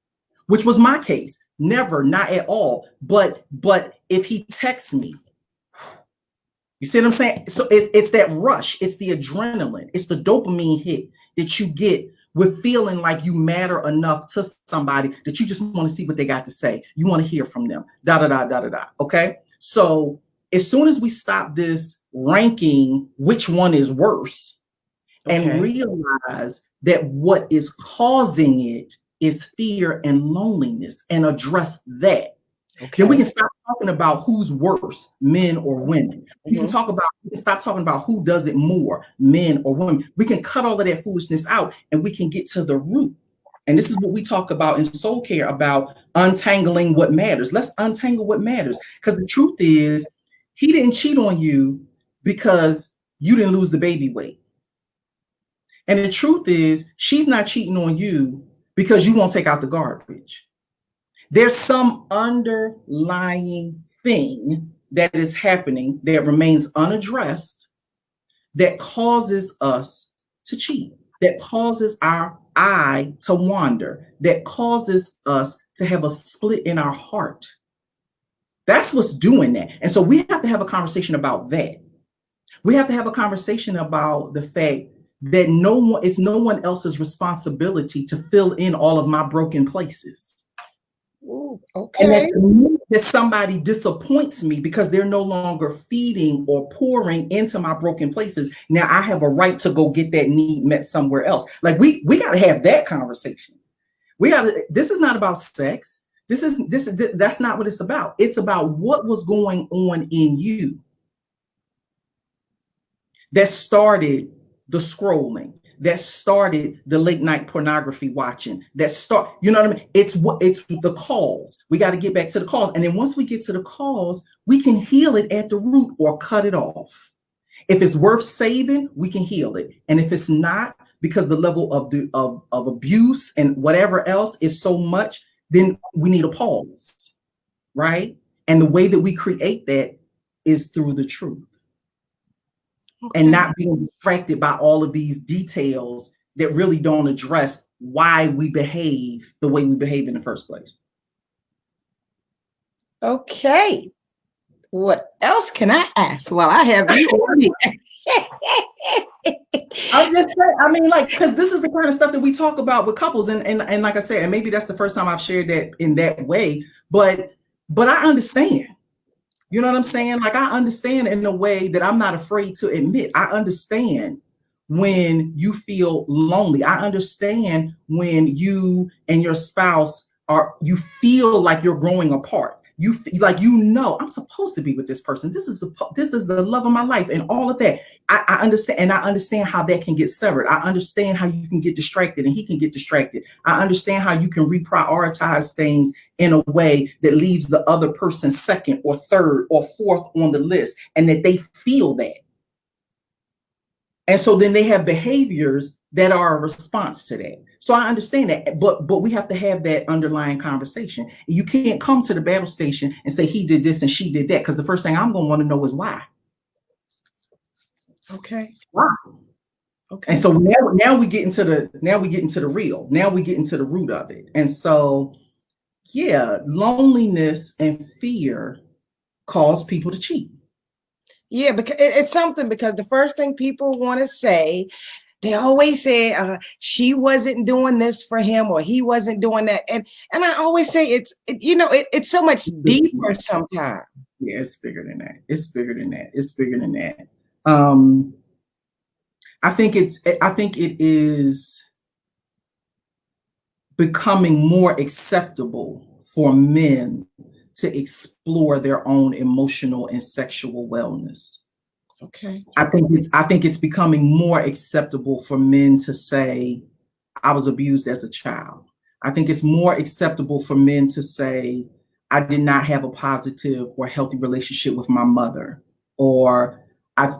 which was my case. Never, not at all. But if he texts me, you see what I'm saying? So it's that rush. It's the adrenaline. It's the dopamine hit that you get with feeling like you matter enough to somebody that you just want to see what they got to say. You want to hear from them. Da da da da da da. Okay. So as soon as we stop this ranking, which one is worse, and realize that what is causing it is fear and loneliness, and address that. Then we can stop talking about who's worse, men or women. We can stop talking about who does it more, men or women. We can cut all of that foolishness out and we can get to the root. And this is what we talk about in soul care, about untangling what matters. Let's untangle what matters. Because the truth is, he didn't cheat on you because you didn't lose the baby weight. And the truth is, she's not cheating on you because you won't take out the garbage. There's some underlying thing that is happening that remains unaddressed that causes us to cheat, that causes our eye to wander, that causes us to have a split in our heart. That's what's doing that. And so we have to have a conversation about that. We have to have a conversation about the fact that it's no one else's responsibility to fill in all of my broken places. Ooh, And okay. that somebody disappoints me because they're no longer feeding or pouring into my broken places. Now I have a right to go get that need met somewhere else. Like we got to have that conversation. This is not about sex. That's not what it's about. It's about what was going on in you that started the scrolling, that started the late night pornography watching, you know what I mean? It's the cause. We got to get back to the cause. And then once we get to the cause, we can heal it at the root or cut it off. If it's worth saving, we can heal it. And if it's not, because the level of abuse and whatever else is so much, then we need a pause, right? And the way that we create that is through the truth. And not being distracted by all of these details that really don't address why we behave the way we behave in the first place. Okay. What else can I ask? Well, I have you on me. I'm just saying, I mean, like, because this is the kind of stuff that we talk about with couples, and like I said, and maybe that's the first time I've shared that in that way, but I understand. You know what I'm saying? Like, I understand in a way that I'm not afraid to admit. I understand when you feel lonely. I understand when you and your spouse you feel like you're growing apart. You like, I'm supposed to be with this person. This is the love of my life and all of that. I understand, and I understand how that can get severed. I understand how you can get distracted and he can get distracted. I understand how you can reprioritize things in a way that leaves the other person second or third or fourth on the list, and that they feel that. And so then they have behaviors that are a response to that. So I understand that, but we have to have that underlying conversation. You can't come to the battle station and say he did this and she did that, because the first thing I'm going to want to know is why. Okay. Why? Okay. And so now we get into the real. Now we get into the root of it. And so, yeah, loneliness and fear cause people to cheat. Yeah, because it's something, because the first thing people want to say, they always say she wasn't doing this for him or he wasn't doing that. And I always say it's so much deeper sometimes. Yeah, it's bigger than that. It's bigger than that. It's bigger than that. Um, I think it is becoming more acceptable for men to explore their own emotional and sexual wellness. Okay. I think it's becoming more acceptable for men to say, I was abused as a child. I think it's more acceptable for men to say, I did not have a positive or healthy relationship with my mother, or I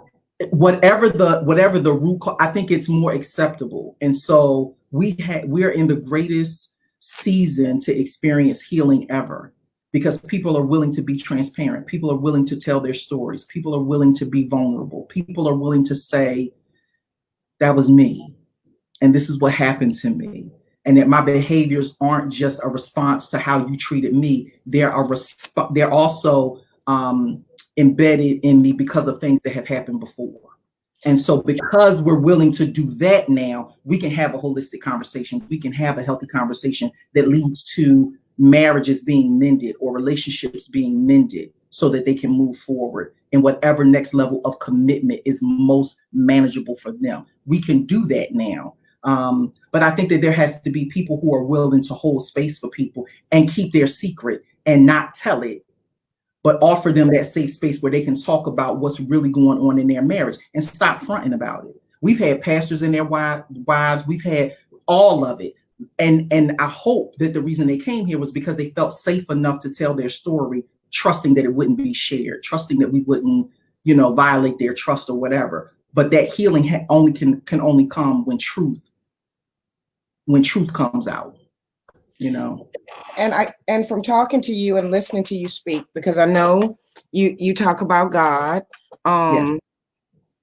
whatever the root cause. I think it's more acceptable. And so we're in the greatest season to experience healing ever, because people are willing to be transparent. People are willing to tell their stories. People are willing to be vulnerable. People are willing to say, that was me, and this is what happened to me, and that my behaviors aren't just a response to how you treated me. They're also embedded in me because of things that have happened before. And so because we're willing to do that now, we can have a holistic conversation. We can have a healthy conversation that leads to marriages being mended or relationships being mended so that they can move forward in whatever next level of commitment is most manageable for them. We can do that now. But I think that there has to be people who are willing to hold space for people and keep their secret and not tell it, but offer them that safe space where they can talk about what's really going on in their marriage and stop fronting about it. We've had pastors and their wives, we've had all of it. And I hope that the reason they came here was because they felt safe enough to tell their story, trusting that it wouldn't be shared, trusting that we wouldn't, violate their trust or whatever. But that healing can only come when truth comes out. And from talking to you and listening to you speak, because I know you talk about God, Yes.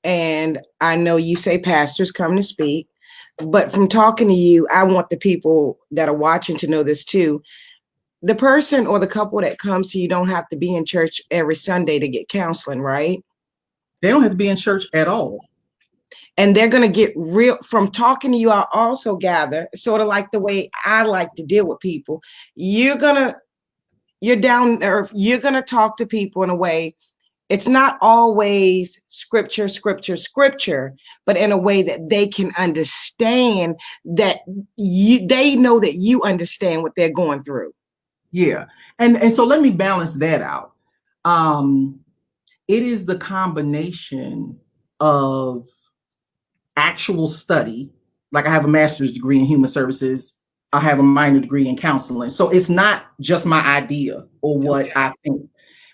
and I know you say pastors come to speak, but from talking to you, I want the people that are watching to know this too. The person or the couple that comes to you don't have to be in church every Sunday to get counseling, right? They don't have to be in church at all. And they're going to get real from talking to you. I also gather, sort of like the way I like to deal with people. You're down there. You're going to talk to people in a way. It's not always scripture, but in a way that they can understand, that they know that you understand what they're going through. Yeah. And so let me balance that out. It is the combination of actual study. Like, I have a master's degree in human services. I have a minor degree in counseling. So it's not just my idea or what I think.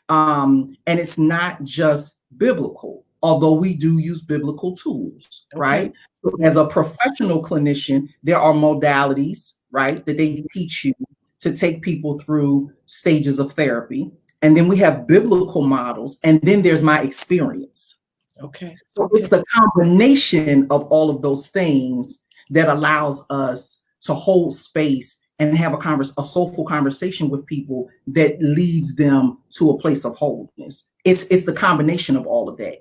And it's not just biblical, although we do use biblical tools, right? So as a professional clinician, there are modalities, right, that they teach you to take people through stages of therapy. And then we have biblical models, and then there's my experience. So it's the combination of all of those things that allows us to hold space and have a soulful conversation with people that leads them to a place of wholeness. It's the combination of all of that.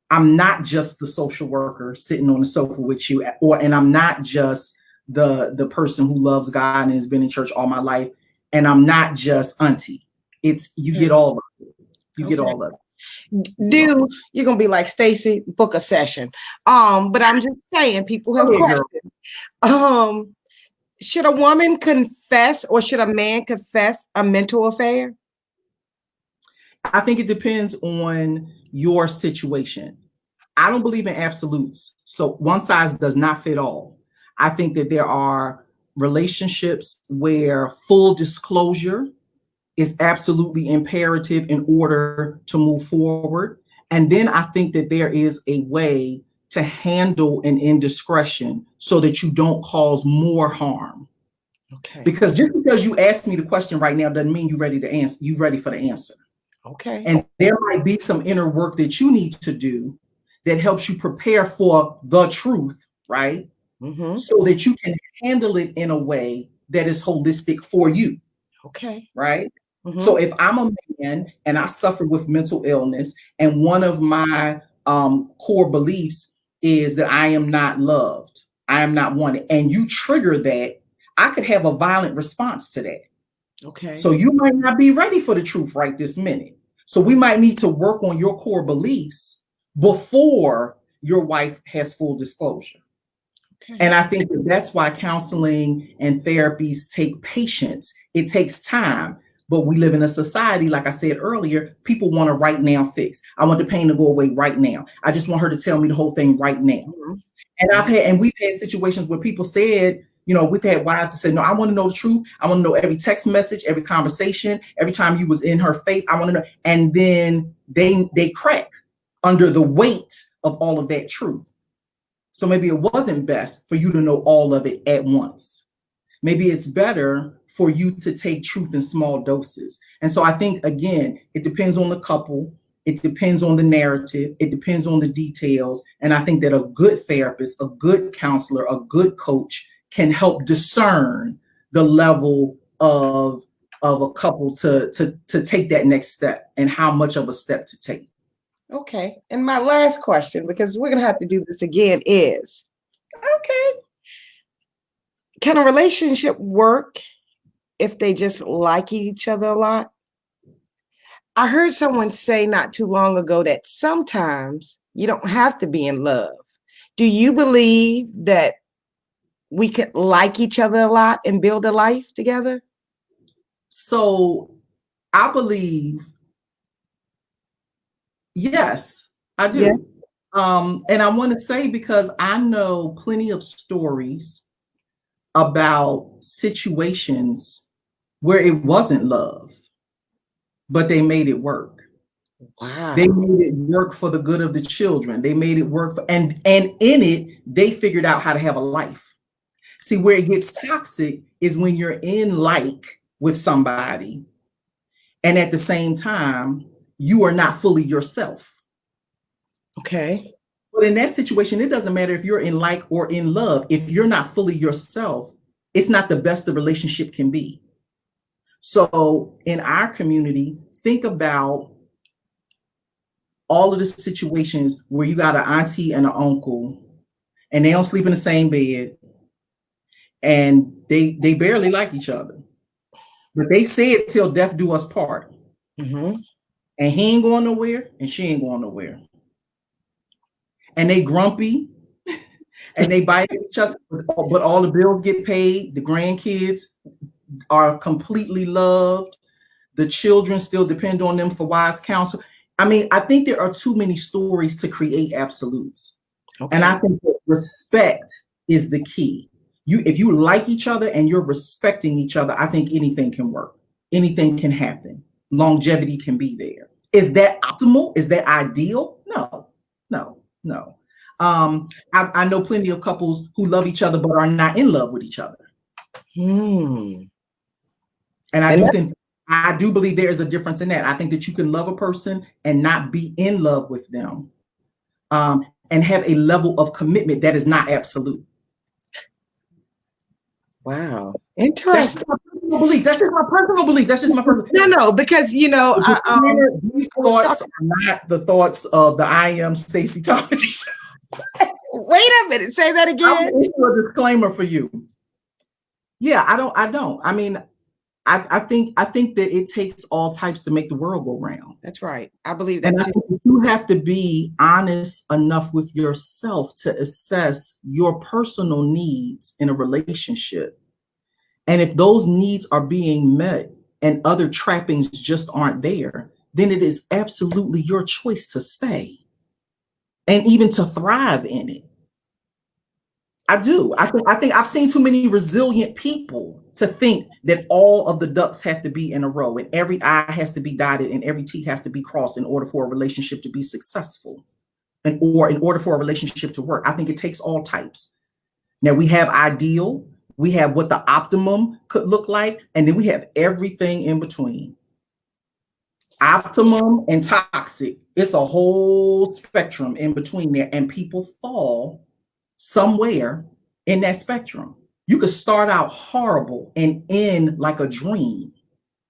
I'm not just the social worker sitting on the sofa with you, and I'm not just the person who loves God and has been in church all my life, and I'm not just auntie. You get all of it. You get all of it. You're gonna be like, Stacy, book a session. But I'm just saying, people have questions. Should a woman confess, or should a man confess a mental affair? I think it depends on your situation. I don't believe in absolutes. So one size does not fit all. I think that there are relationships where full disclosure is absolutely imperative in order to move forward. And then I think that there is a way to handle an indiscretion so that you don't cause more harm. Because just because you asked me the question right now doesn't mean you're ready to answer. You're ready for the answer. And there might be some inner work that you need to do that helps you prepare for the truth, right? So that you can handle it in a way that is holistic for you. Right? So if I'm a man and I suffer with mental illness, and one of my core beliefs is that I am not loved. I am not wanted. And you trigger that, I could have a violent response to that. Okay. So you might not be ready for the truth right this minute. So we might need to work on your core beliefs before your wife has full disclosure. Okay. And I think that's why counseling and therapies take patience. It takes time. But we live in a society, like I said earlier, people want a right now fix. I want the pain to go away right now. I just want her to tell me the whole thing right now. Mm-hmm. And we've had situations where people said, we've had wives that said, no, I want to know the truth. I want to know every text message, every conversation, every time you was in her face. I want to know. And then they crack under the weight of all of that truth. So maybe it wasn't best for you to know all of it at once. Maybe it's better for you to take truth in small doses. And so I think, again, it depends on the couple. It depends on the narrative. It depends on the details. And I think that a good therapist, a good counselor, a good coach can help discern the level of a couple to take that next step and how much of a step to take. Okay. And my last question, because we're going to have to do this again, is, okay, can a relationship work if they just like each other a lot? I heard someone say not too long ago that sometimes you don't have to be in love. Do you believe that we could like each other a lot and build a life together? So I believe, yes, I do. Yeah. And I want to say, because I know plenty of stories about situations where it wasn't love, but they made it work. Wow. They made it work for the good of the children. They made it work for, and in it, they figured out how to have a life. See, where it gets toxic is when you're in like with somebody, and at the same time, you are not fully yourself. Okay. But in that situation, it doesn't matter if you're in like or in love. If you're not fully yourself, it's not the best the relationship can be. So in our community, think about all of the situations where you got an auntie and an uncle, and they don't sleep in the same bed, and they barely like each other. But they said till death do us part. Mm-hmm. And he ain't going nowhere, and she ain't going nowhere. And they grumpy, and they bite each other, but all the bills get paid. The grandkids are completely loved. The children still depend on them for wise counsel. I mean, I think there are too many stories to create absolutes. Okay. And I think that respect is the key. If you like each other and you're respecting each other, I think anything can work. Anything can happen. Longevity can be there. Is that optimal? Is that ideal? No. I know plenty of couples who love each other but are not in love with each other. And I do believe there is a difference in that. I think that you can love a person and not be in love with them, and have a level of commitment that is not absolute. Wow. Interesting. That's just my personal belief. No, because these thoughts are not the thoughts of the I Am Stacey Thomas. Wait a minute. Say that again. I'll issue a disclaimer for you. Yeah, I don't. I mean, I think that it takes all types to make the world go round. That's right. I believe that too. I think you have to be honest enough with yourself to assess your personal needs in a relationship. And if those needs are being met and other trappings just aren't there, then it is absolutely your choice to stay and even to thrive in it. I do. I think I've seen too many resilient people to think that all of the ducks have to be in a row and every I has to be dotted and every T has to be crossed in order for a relationship to be successful or in order for a relationship to work. I think it takes all types. Now we have ideal, we have what the optimum could look like, and then we have everything in between. Optimum and toxic. It's a whole spectrum in between there, and people fall somewhere in that spectrum. You could start out horrible and end like a dream.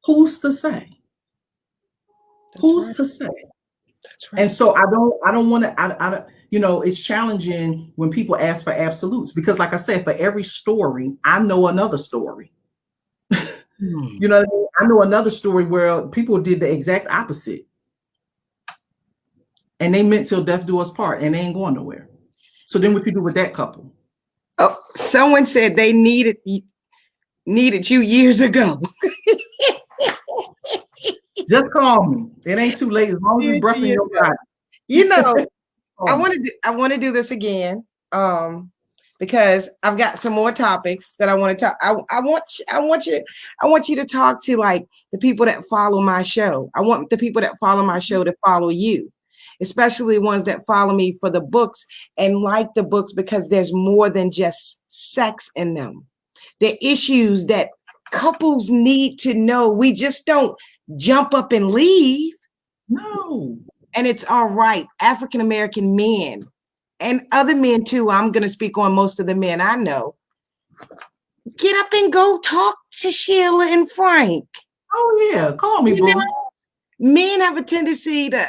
Who's to say? Who's to say? That's right. And so I don't want to, I don't, it's challenging when people ask for absolutes, because like I said, for every story, I know another story. You know what I mean? I know another story where people did the exact opposite. And they meant till death do us part, and they ain't going nowhere. So then what you do with that couple? Oh, someone said they needed you years ago. Just call me. It ain't too late as long as it's breath in your body. You know, I want to do this again. Because I've got some more topics that I want to talk. I want you to talk to like the people that follow my show. I want the people that follow my show to follow you, especially ones that follow me for the books and like the books because there's more than just sex in them. The issues that couples need to know. We just don't jump up and leave. No. And it's all right. African American men and other men too. I'm going to speak on most of the men I know. Get up and go talk to Sheila and Frank. Oh yeah, call me, boo. Men have a tendency to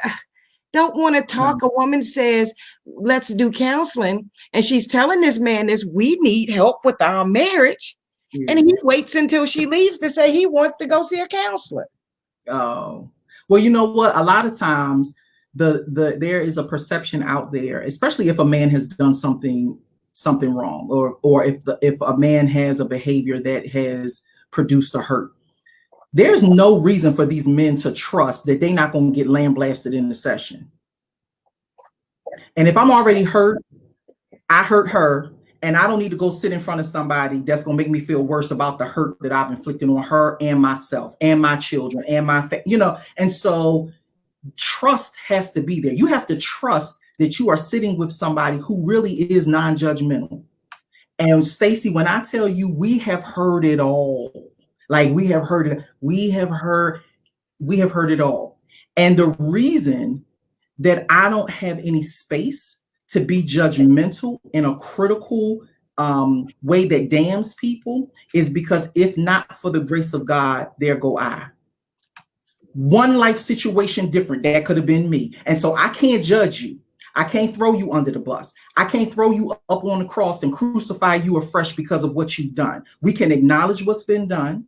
don't want to talk. A woman says, let's do counseling. And she's telling this man this, we need help with our marriage. Yeah. And he waits until she leaves to say he wants to go see a counselor. Oh, well, you know what? A lot of times there is a perception out there, especially if a man has done something wrong, or if a man has a behavior that has produced a hurt. There's no reason for these men to trust that they're not going to get lambasted in the session. And if I'm already hurt, I hurt her, and I don't need to go sit in front of somebody that's going to make me feel worse about the hurt that I've inflicted on her and myself and my children and my and so trust has to be there. You have to trust that you are sitting with somebody who really is non-judgmental. And Stacey, when I tell you, we have heard it all. Like we have heard it all. And the reason that I don't have any space to be judgmental in a critical way that damns people is because if not for the grace of God, there go I. One life situation different, that could have been me. And so I can't judge you. I can't throw you under the bus. I can't throw you up on the cross and crucify you afresh because of what you've done. We can acknowledge what's been done.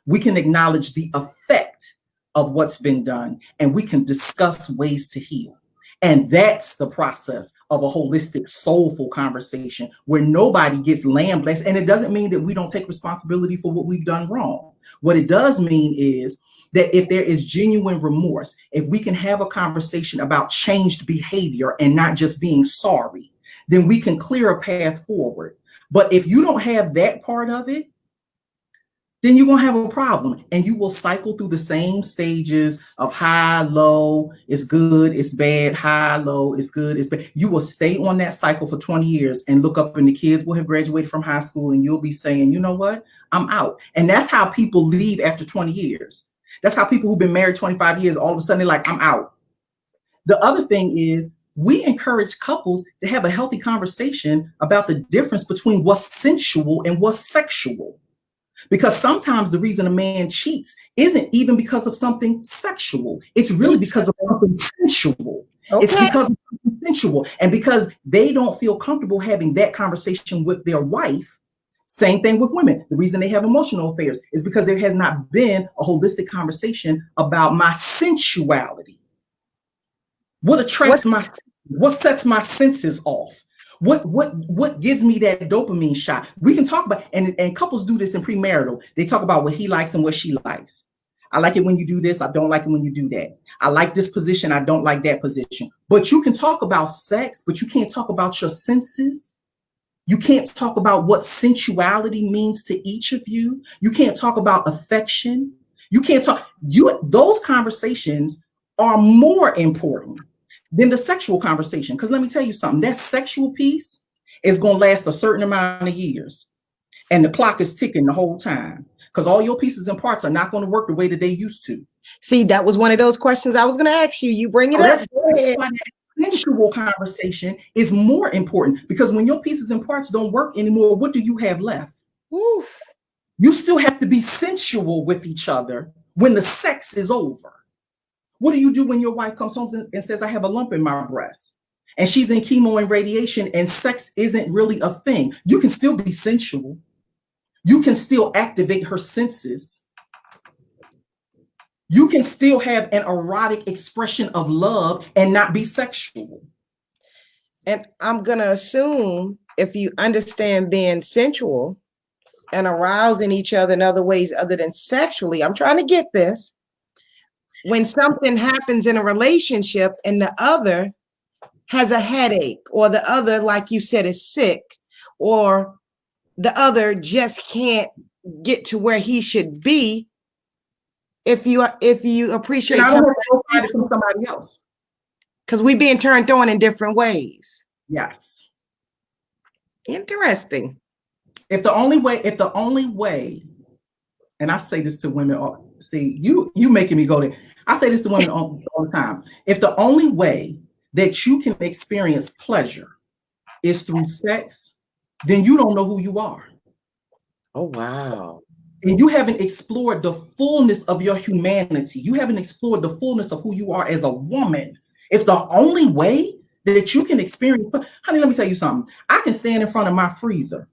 We can acknowledge the effect of what's been done, and we can discuss ways to heal. And that's the process of a holistic, soulful conversation where nobody gets lambasted. And it doesn't mean that we don't take responsibility for what we've done wrong. What it does mean is that if there is genuine remorse, if we can have a conversation about changed behavior and not just being sorry, then we can clear a path forward. But if you don't have that part of it, then you're going to have a problem, and you will cycle through the same stages of high, low, it's good, it's bad, high, low, it's good, it's bad. You will stay on that cycle for 20 years and look up and the kids will have graduated from high school and you'll be saying, you know what, I'm out. And that's how people leave after 20 years. That's how people who've been married 25 years, all of a sudden they're like, I'm out. The other thing is we encourage couples to have a healthy conversation about the difference between what's sensual and what's sexual. Because sometimes the reason a man cheats isn't even because of something sexual. It's really because of something sensual. Okay. It's because of something sensual. And because they don't feel comfortable having that conversation with their wife. Same thing with women. The reason they have emotional affairs is because there has not been a holistic conversation about my sensuality. What attracts what sets my senses off? What gives me that dopamine shot? We can talk about, and couples do this in premarital. They talk about what he likes and what she likes. I like it when you do this. I don't like it when you do that. I like this position. I don't like that position. But you can talk about sex, but you can't talk about your senses. You can't talk about what sensuality means to each of you. You can't talk about affection. You can't talk, those conversations are more important than the sexual conversation. Because let me tell you something, that sexual piece is going to last a certain amount of years. And the clock is ticking the whole time. Because all your pieces and parts are not going to work the way that they used to. See, that was one of those questions I was going to ask you. You bring it up. That sensual conversation is more important. Because when your pieces and parts don't work anymore, what do you have left? Ooh. You still have to be sensual with each other when the sex is over. What do you do when your wife comes home and says, I have a lump in my breast? And she's in chemo and radiation and sex isn't really a thing. You can still be sensual. You can still activate her senses. You can still have an erotic expression of love and not be sexual. And I'm going to assume if you understand being sensual and arousing each other in other ways other than sexually, I'm trying to get this. When something happens in a relationship and the other has a headache, or the other, like you said, is sick, or the other just can't get to where he should be, if you appreciate something from somebody else, because we being turned on in different ways. Yes. Interesting. If the only way, and I say this to women, see, you making me go there. I say this to women all the time. If the only way that you can experience pleasure is through sex, then you don't know who you are. Oh, wow. And you haven't explored the fullness of your humanity. You haven't explored the fullness of who you are as a woman. If the only way that you can experience, honey, let me tell you something. I can stand in front of my freezer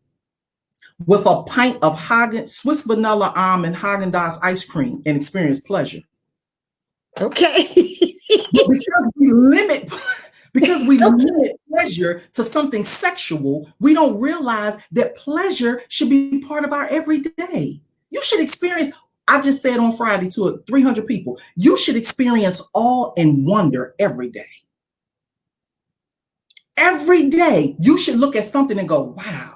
with a pint of Swiss vanilla almond Haagen-Dazs ice cream and experience pleasure. Okay. But because we limit pleasure to something sexual, we don't realize that pleasure should be part of our everyday. You should experience, I just said on Friday to 300 people, you should experience awe and wonder every day. Every day, you should look at something and go, wow.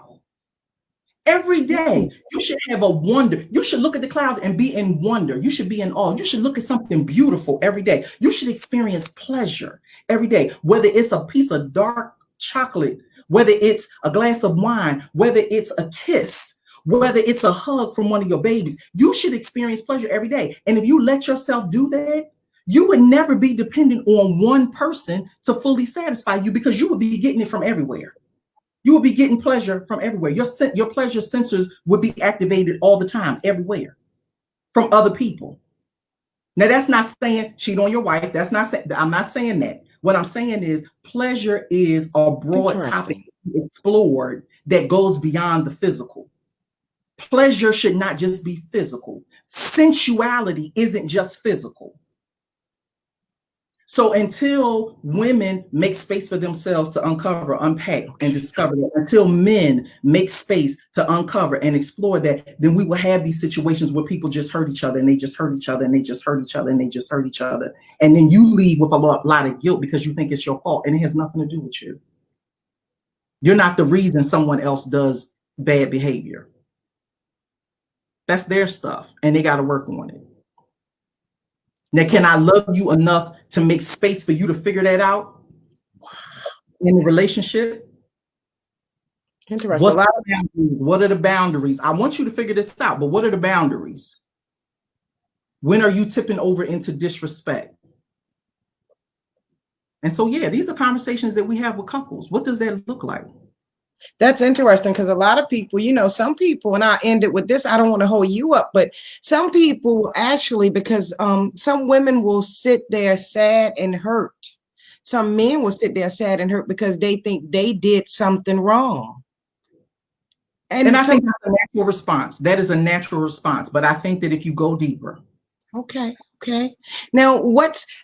Every day, you should have a wonder. You should look at the clouds and be in wonder. You should be in awe. You should look at something beautiful every day. You should experience pleasure every day, whether it's a piece of dark chocolate, whether it's a glass of wine, whether it's a kiss, whether it's a hug from one of your babies. You should experience pleasure every day. And if you let yourself do that, you would never be dependent on one person to fully satisfy you, because you would be getting it from everywhere. You will be getting pleasure from everywhere. Your pleasure sensors would be activated all the time, everywhere, from other people. Now, that's not saying cheat on your wife. I'm not saying that. What I'm saying is pleasure is a broad topic explored that goes beyond the physical. Pleasure should not just be physical. Sensuality isn't just physical. So until women make space for themselves to uncover, unpack, and discover that, until men make space to uncover and explore that, then we will have these situations where people just hurt each other and they just hurt each other and they just hurt each other and they just hurt each other. And then you leave with a lot of guilt because you think it's your fault, and it has nothing to do with you. You're not the reason someone else does bad behavior. That's their stuff, and they got to work on it. Now, can I love you enough to make space for you to figure that out in the relationship? Interesting. What are the boundaries? I want you to figure this out, but what are the boundaries? When are you tipping over into disrespect? And so, yeah, these are conversations that we have with couples. What does that look like? That's interesting, because a lot of people, some people, and I end it with this, I don't want to hold you up, but some people actually, because some women will sit there sad and hurt. Some men will sit there sad and hurt because they think they did something wrong. And I think that's a natural response. That is a natural response. But I think that if you go deeper. Okay. Now,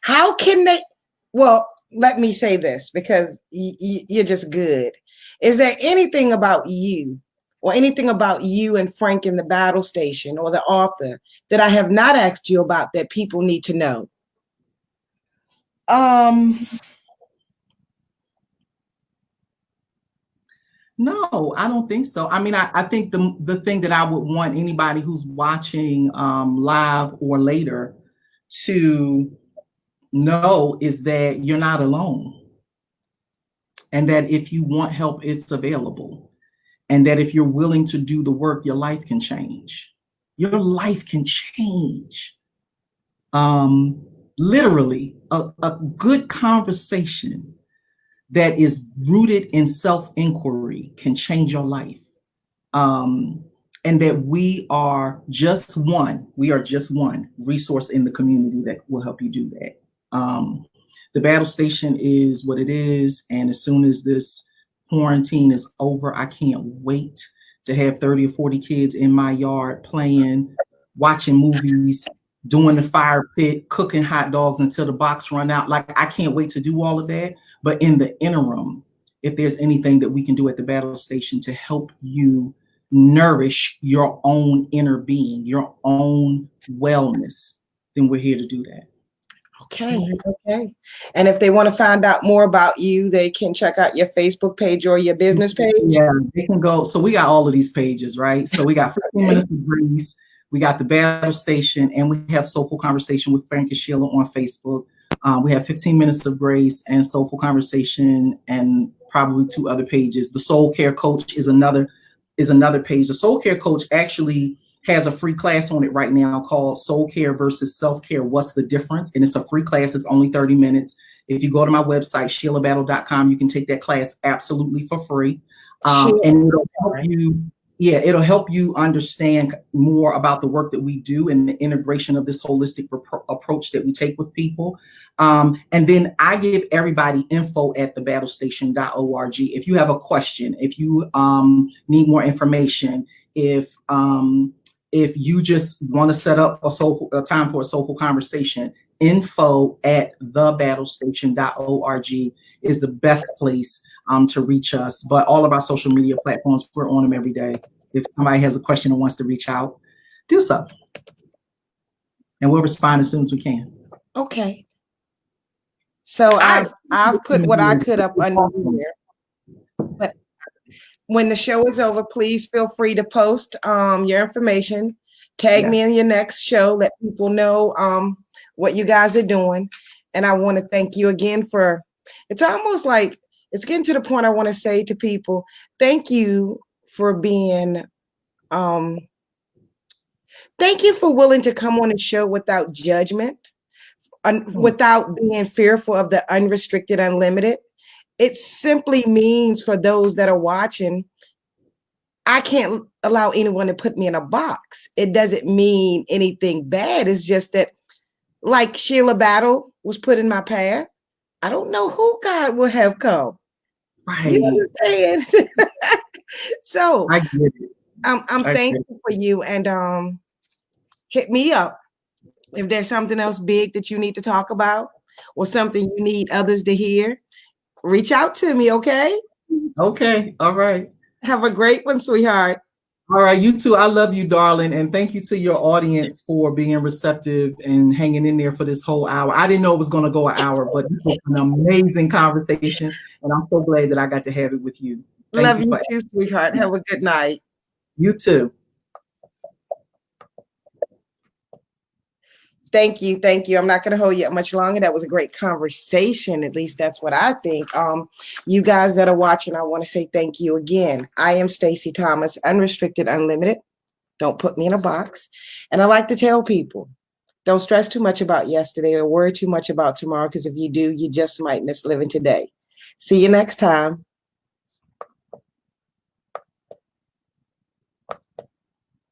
how can they, well, let me say this, because you're just good. Is there anything about you, or anything about you and Frank in the battle station, or the author, that I have not asked you about that people need to know? No, I don't think so. I mean, I think the thing that I would want anybody who's watching live or later to know is that you're not alone. And that if you want help, it's available. And that if you're willing to do the work, your life can change. Your life can change. Literally, a good conversation that is rooted in self-inquiry can change your life. And that we are just one resource in the community that will help you do that. The battle station is what it is. And as soon as this quarantine is over, I can't wait to have 30 or 40 kids in my yard playing, watching movies, doing the fire pit, cooking hot dogs until the box run out. Like, I can't wait to do all of that. But in the interim, if there's anything that we can do at the battle station to help you nourish your own inner being, your own wellness, then we're here to do that. Okay. Okay. And if they want to find out more about you, they can check out your Facebook page or your business page. Yeah, they can go. So we got all of these pages, right? So we got 15 minutes of breeze. We got the battle station, and we have Soulful Conversation with Frank and Sheila on Facebook. We have 15 minutes of grace and Soulful Conversation, and probably 2 other pages. The Soul Care Coach is another page. The Soul Care Coach actually has a free class on it right now called Soul Care versus Self-Care. What's the difference? And it's a free class. It's only 30 minutes. If you go to my website, SheilaBattle.com, you can take that class absolutely for free. And it'll help you. Yeah, it'll help you understand more about the work that we do and the integration of this holistic approach that we take with people. And then I give everybody info at thebattlestation.org. If you have a question, if you need more information, if you just want to set up a time for a soulful conversation, info at thebattlestation.org is the best place to reach us. But all of our social media platforms, we're on them every day. If somebody has a question and wants to reach out, do so. And we'll respond as soon as we can. Okay. So I've put what I could up under here. But when the show is over, please feel free to post your information. Tag me in your next show. Let people know what you guys are doing. And I want to thank you again for, it's almost like, it's getting to the point I want to say to people, thank you for being, thank you for willing to come on the show without judgment, without being fearful of the unrestricted, unlimited. It simply means for those that are watching, I can't allow anyone to put me in a box. It doesn't mean anything bad. It's just that, like Sheila Battle was put in my path, I don't know who God will have come. Right. You understand? So I get it. I'm thankful for you, and hit me up if there's something else big that you need to talk about or something you need others to hear. Reach out to me, okay? Okay. All right. Have a great one, sweetheart. All right, you too. I love you, darling. And thank you to your audience for being receptive and hanging in there for this whole hour. I didn't know it was going to go an hour, but this was an amazing conversation. And I'm so glad that I got to have it with you. Love you too, sweetheart. Have a good night. You too. Thank you. Thank you. I'm not going to hold you up much longer. That was a great conversation. At least that's what I think. You guys that are watching, I want to say thank you again. I am Stacey Thomas, Unrestricted, Unlimited. Don't put me in a box. And I like to tell people, don't stress too much about yesterday or worry too much about tomorrow, because if you do, you just might miss living today. See you next time.